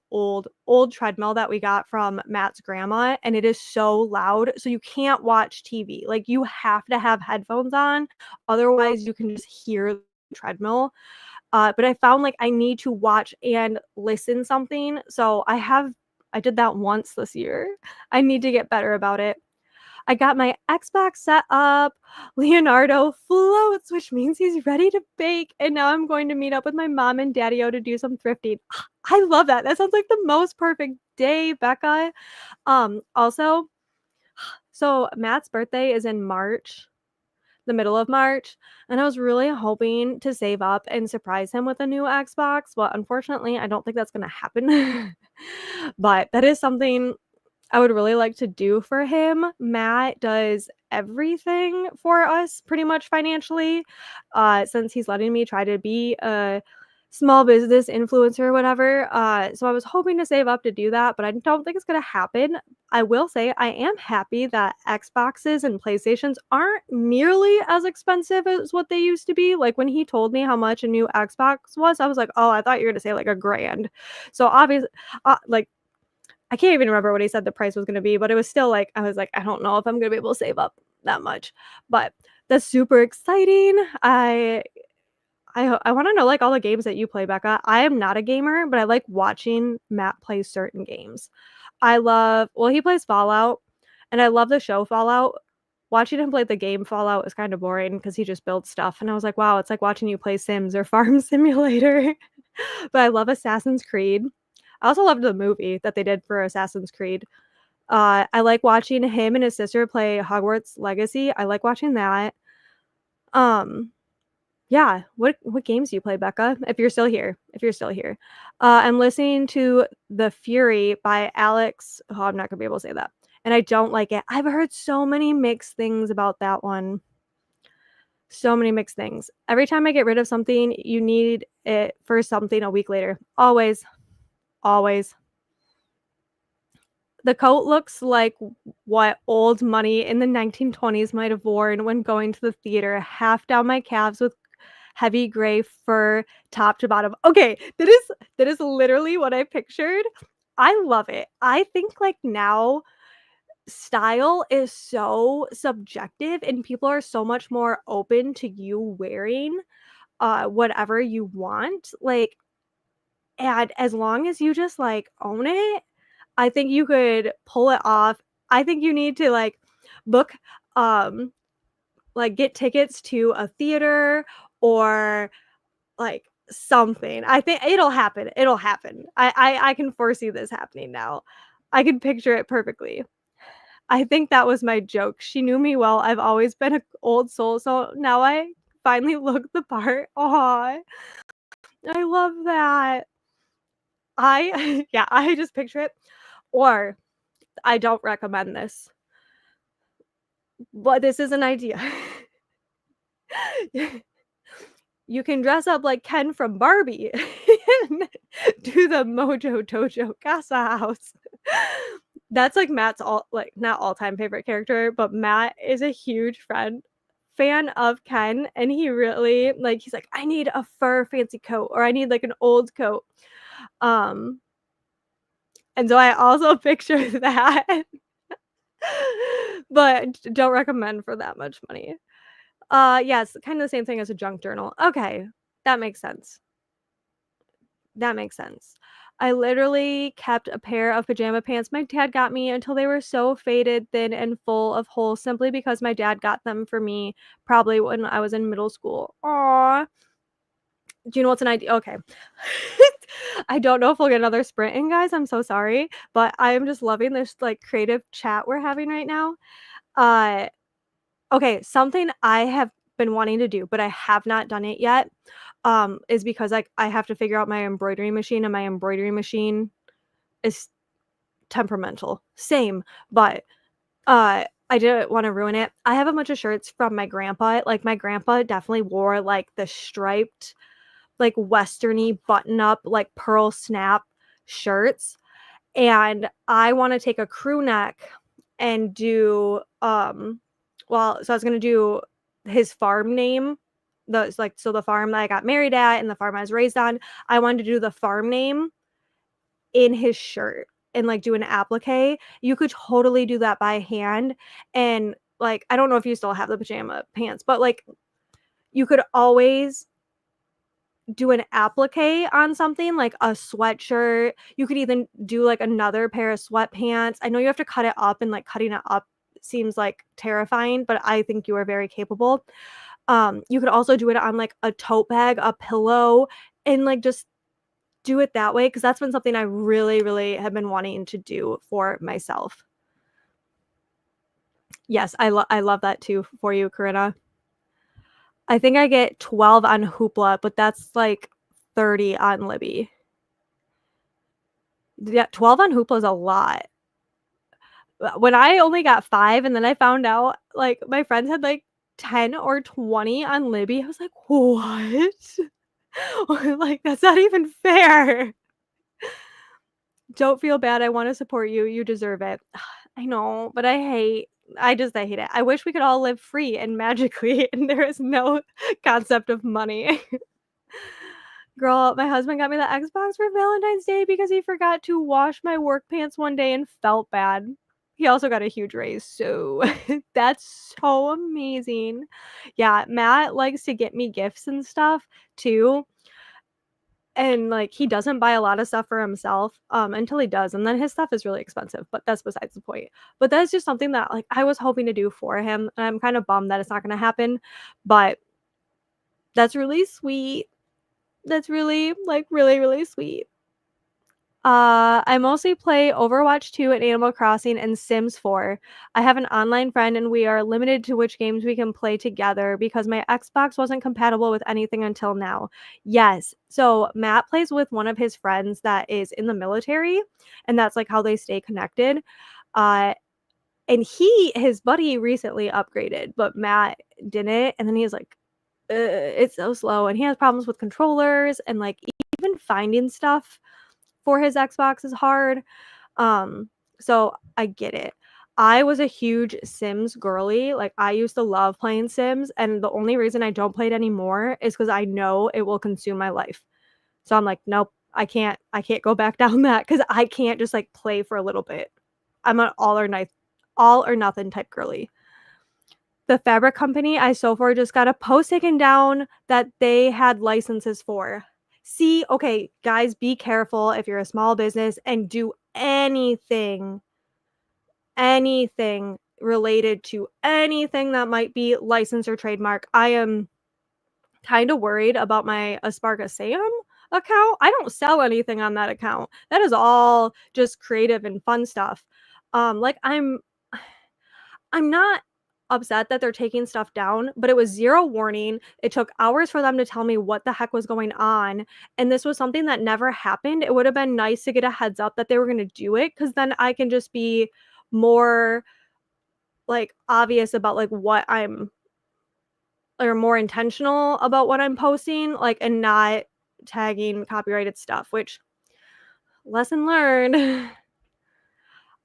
treadmill that we got from Matt's grandma, and it is so loud, so you can't watch TV. Like, you have to have headphones on, otherwise you can just hear the treadmill. But I found, like, I need to watch and listen something, so I did that once this year. I need to get better about it. I got my Xbox set up. Leonardo floats, which means he's ready to bake. And now I'm going to meet up with my mom and daddy-o to do some thrifting. I love that. That sounds like the most perfect day, Becca. Also, so Matt's birthday is in March, the middle of March, and I was really hoping to save up and surprise him with a new Xbox, but unfortunately, I don't think that's gonna happen. But that is something I would really like to do for him. Matt does everything for us pretty much financially, since he's letting me try to be a small business influencer or whatever. So I was hoping to save up to do that, but I don't think it's gonna happen. I will say I am happy that Xboxes and PlayStations aren't nearly as expensive as what they used to be. Like when he told me how much a new Xbox was, I was like, oh, I thought you were gonna say like a grand. So obviously, like I can't even remember what he said the price was gonna be, but it was still like I was like, "I don't know if I'm gonna be able to save up that much." But that's super exciting. I wanna know, like, all the games that you play, Becca. I am not a gamer, but I like watching Matt play certain games. He plays Fallout, and I love the show Fallout. Watching him play the game Fallout is kinda boring because he just builds stuff, and I was like, "Wow, it's like watching you play Sims or Farm Simulator." But I love Assassin's Creed. I also loved the movie that they did for Assassin's Creed. I like watching him and his sister play Hogwarts Legacy. I like watching that. Um, yeah. What games do you play, Becca? If you're still here. If you're still here. I'm listening to The Fury by Alex. Oh, I'm not gonna be able to say that. And I don't like it. I've heard so many mixed things about that one. So many mixed things. Every time I get rid of something, you need it for something a week later. Always, always. The coat looks like what old money in the 1920s might have worn when going to the theater, half down my calves with heavy gray fur top to bottom. Okay, that is literally what I pictured. I love it. I think like now style is so subjective and people are so much more open to you wearing whatever you want. Like, and as long as you just like own it, I think you could pull it off. I think you need to like book um like get tickets to a theater or like something. I think it'll happen. It'll happen. I can foresee this happening now. I can picture it perfectly. I think that was my joke. She knew me well. I've always been an old soul, so now I finally look the part. Aw, I love that. I yeah, I just picture it. Or I don't recommend this, but this is an idea. You can dress up like Ken from Barbie and do the Mojo Dojo Casa House. That's like Matt's all like not all-time favorite character, but Matt is a huge fan of Ken, and he really like he's like, I need a fur fancy coat or I need like an old coat. Um and so I also picture that. But don't recommend for that much money. Yes, kind of the same thing as a junk journal. Okay, that makes sense. That makes sense. I literally kept a pair of pajama pants my dad got me until they were so faded, thin, and full of holes simply because my dad got them for me probably when I was in middle school. Aw. Do you know what's an idea? Okay. I don't know if we'll get another sprint in, guys. I'm so sorry, but I'm just loving this like creative chat we're having right now. Uh Okay, something I have been wanting to do, but I have not done it yet, is because, like, I have to figure out my embroidery machine, and my embroidery machine is temperamental. Same, but, I didn't wanna ruin it. I have a bunch of shirts from my grandpa, like, my grandpa definitely wore, like, the striped, like, westerny button-up, like, pearl snap shirts, and I wanna take a crew neck and do, well, so I was gonna do his farm name, the farm that I got married at and the farm I was raised on, I wanted to do the farm name in his shirt and, like, do an applique. You could totally do that by hand, and, like, I don't know if you still have the pajama pants, but, like, you could always do an applique on something like a sweatshirt. You could even do, like, another pair of sweatpants. I know you have to cut it up, and, like, cutting it up seems, like, terrifying, but I think you are very capable. You could also do it on, like, a tote bag, a pillow, and, like, just do it that way because that's been something I really, really have been wanting to do for myself. Yes, I love that too for you, Corinna. I think I get 12 on Hoopla, but that's, like, 30 on Libby. Yeah, 12 on Hoopla is a lot. When I only got 5 and then I found out, like, my friends had, like, 10 or 20 on Libby, I was like, "What?" Like, that's not even fair. Don't feel bad, I wanna support you, you deserve it. I know, but I hate it. I wish we could all live free and magically and there is no concept of money. Girl, my husband got me the Xbox for Valentine's Day because he forgot to wash my work pants one day and felt bad. He also got a huge raise, so that's so amazing. Yeah, Matt likes to get me gifts and stuff too, and, like, he doesn't buy a lot of stuff for himself, until he does, and then his stuff is really expensive, but that's besides the point. But that's just something that, like, I was hoping to do for him, and I'm kinda bummed that it's not gonna happen, but that's really sweet. That's really, like, really, really sweet. I mostly play Overwatch 2 and Animal Crossing and Sims 4. I have an online friend and we are limited to which games we can play together because my Xbox wasn't compatible with anything until now. Yes. So Matt plays with one of his friends that is in the military, and that's like how they stay connected. Uh, And his buddy recently upgraded, but Matt didn't, and then he was like, it's so slow," and he has problems with controllers and, like, even finding stuff for his Xbox is hard. Um, so I get it. I was a huge Sims girly, like, I used to love playing Sims, and the only reason I don't play it anymore is because I know it will consume my life. So I'm like, "Nope, I can't go back down that because I can't just, like, play for a little bit." I'm an all or nothing type girly. The fabric company I so far just got a post taken down that they had licenses for. See, okay, guys, be careful if you're a small business and do anything related to anything that might be licensed or trademark. I am kinda worried about my Asparga Sam account. I don't sell anything on that account. That is all just creative and fun stuff. Like, I'm not upset that they're taking stuff down, but it was 0 warning. It took hours for them to tell me what the heck was going on, and this was something that never happened. It would have been nice to get a heads up that they were gonna do it, because then I can just be more, like, obvious about, like, what I'm or more intentional about what I'm posting, like, and not tagging copyrighted stuff, which lesson learned.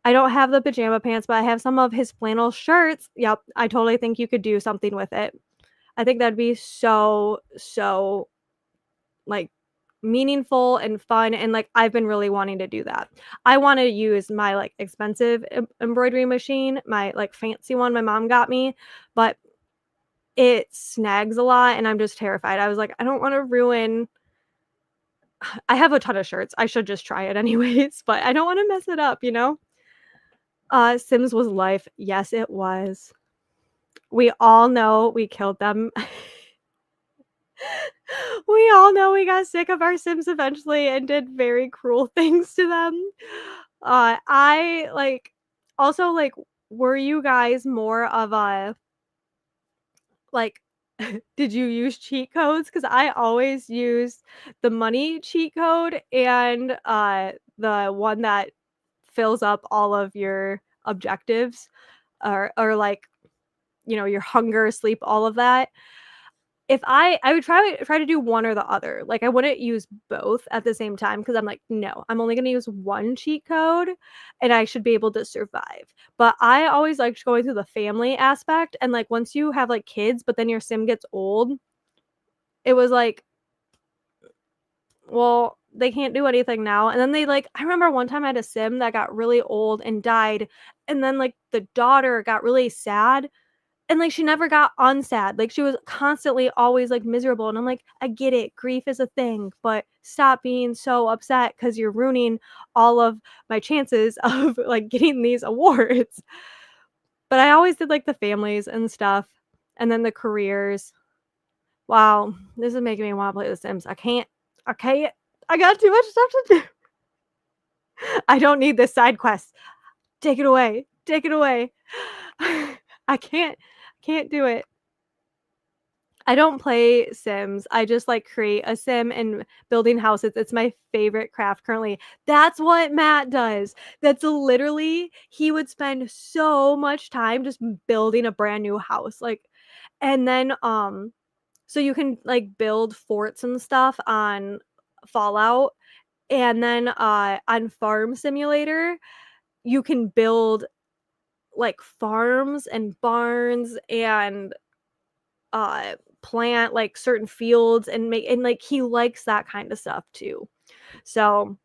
I don't have the pajama pants, but I have some of his flannel shirts. Yep, I totally think you could do something with it. I think that'd be so, like, meaningful and fun, and, like, I've been really wanting to do that. I wanna use my, like, expensive embroidery machine, my, like, fancy one my mom got me, but it snags a lot, and I'm just terrified. I was like, "I don't wanna ruin." I have a ton of shirts. I should just try it anyways, but I don't wanna mess it up, you know? Sims was life. Yes, it was. We all know we killed them. We all know we got sick of our Sims eventually and did very cruel things to them. I like also like were you guys more of a like did you use cheat codes? Cuz I always used the money cheat code and the one that fills up all of your objectives or like, you know, your hunger, sleep, all of that. If I would try to do one or the other. Like, I wouldn't use both at the same time because 'cause I'm like, "No, I'm only gonna use one cheat code, and I should be able to survive." But I always liked going through the family aspect, and, like, once you have, like, kids, but then your sim gets old, it was like, well, they can't do anything now, and then they, like I remember one time I had a sim that got really old and died, and then, like, the daughter got really sad. And, like, she never got unsad, like, she was constantly always, like, miserable, and I'm like, "I get it, grief is a thing, but stop being so upset because 'cause you're ruining all of my chances of, like, getting these awards." But I always did, like, the families and stuff, and then the careers. Wow, this is making me wanna play The Sims. I can't. I got too much stuff to do. I don't need this side quest. Take it away, take it away. I can't do it. I don't play Sims. I just, like, create a sim and building houses. It's my favorite craft currently. That's what Matt does. That's literally he would spend so much time just building a brand new house, like and then, so you can, like, build forts and stuff on Fallout, and then, on Farm Simulator, you can build, like, farms and barns and uh, plant, like, certain fields and make and, like, he likes that kind of stuff too. So,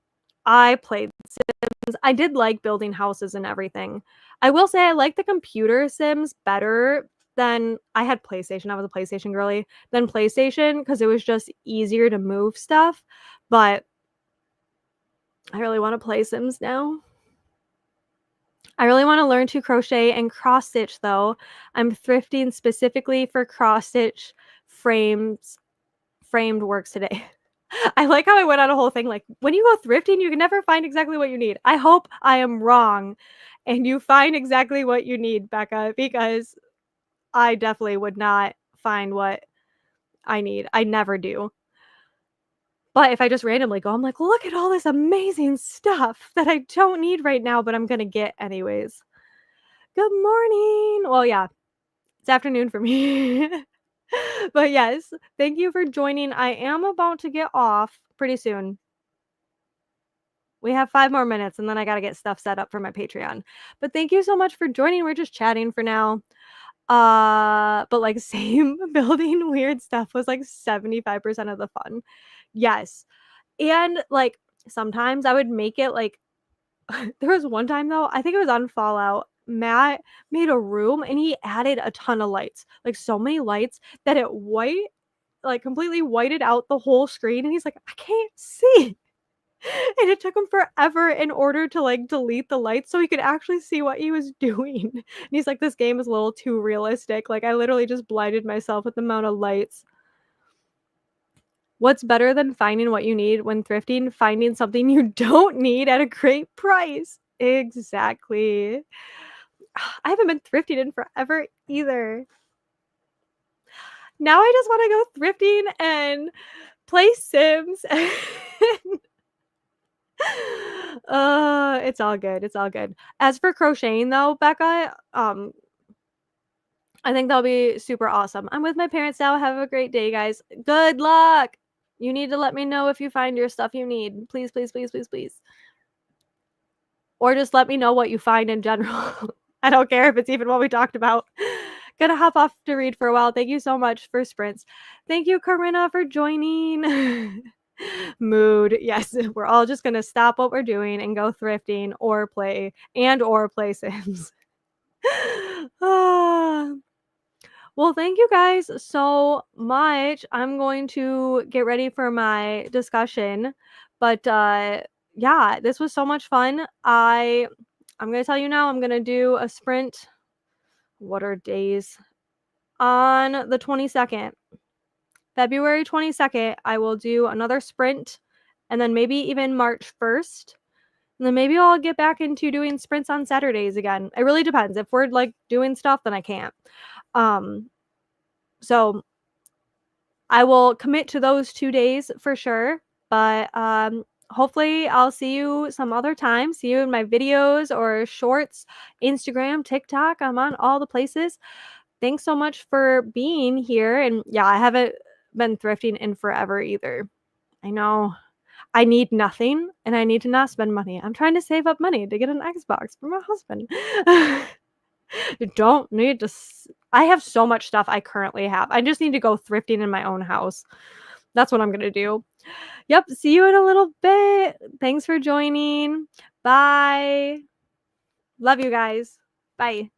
I played Sims. I did like building houses and everything. I will say I like the computer Sims better than I had PlayStation, I was a PlayStation girly, than PlayStation because it was just easier to move stuff, but I really wanna play Sims now. I really wanna learn to crochet and cross stitch though. I'm thrifting specifically for cross stitch frames framed works today. I like how I went on a whole thing like, when you go thrifting, you can never find exactly what you need. I hope I am wrong and you find exactly what you need, Becca, because I definitely would not find what I need. I never do. But if I just randomly go, I'm like, look at all this amazing stuff that I don't need right now, but I'm gonna get anyways. Good morning. Well, yeah, it's afternoon for me. But yes, thank you for joining. I am about to get off pretty soon. We have 5 more minutes, and then I gotta get stuff set up for my Patreon. But thank you so much for joining. We're just chatting for now. But, like, same building weird stuff was, like, 75% of the fun. Yes. And, like, sometimes I would make it, like there was one time, though, I think it was on Fallout, Matt made a room, and he added a ton of lights, like, so many lights that it completely whited out the whole screen, and he's like, "I can't see." And it took him forever in order to, like, delete the lights so he could actually see what he was doing. And he's like, "This game is a little too realistic." Like, I literally just blinded myself with the amount of lights. What's better than finding what you need when thrifting? Finding something you don't need at a great price. Exactly. I haven't been thrifting in forever either. Now I just wanna go thrifting and play Sims. It's all good, it's all good. As for crocheting though, Becca, I think that'll be super awesome. I'm with my parents now. Have a great day, guys. Good luck. You need to let me know if you find your stuff you need. Please, please, please, please, please. Or just let me know what you find in general. I don't care if it's even what we talked about. Gonna hop off to read for a while. Thank you so much for sprints. Thank you, Corinna, for joining. Mood. Yes, we're all just gonna stop what we're doing and go thrifting or play Sims. Ah. Well, thank you guys so much. I'm going to get ready for my discussion. But yeah, this was so much fun. I'm going to tell you now, I'm going to do a sprint. What are days? On the 22nd. February 22nd, I will do another sprint, and then maybe even March 1st. And then maybe I'll get back into doing sprints on Saturdays again. It really depends. If we're like doing stuff, then I can't. So I will commit to those 2 days for sure, but, hopefully I'll see you some other time, see you in my videos or shorts, Instagram, TikTok, I'm on all the places. Thanks so much for being here, and yeah, I haven't been thrifting in forever either. I know. I need nothing, and I need to not spend money. I'm trying to save up money to get an Xbox for my husband. You don't need to I have so much stuff I currently have. I just need to go thrifting in my own house. That's what I'm gonna do. Yep, see you in a little bit. Thanks for joining. Bye. Love you guys. Bye.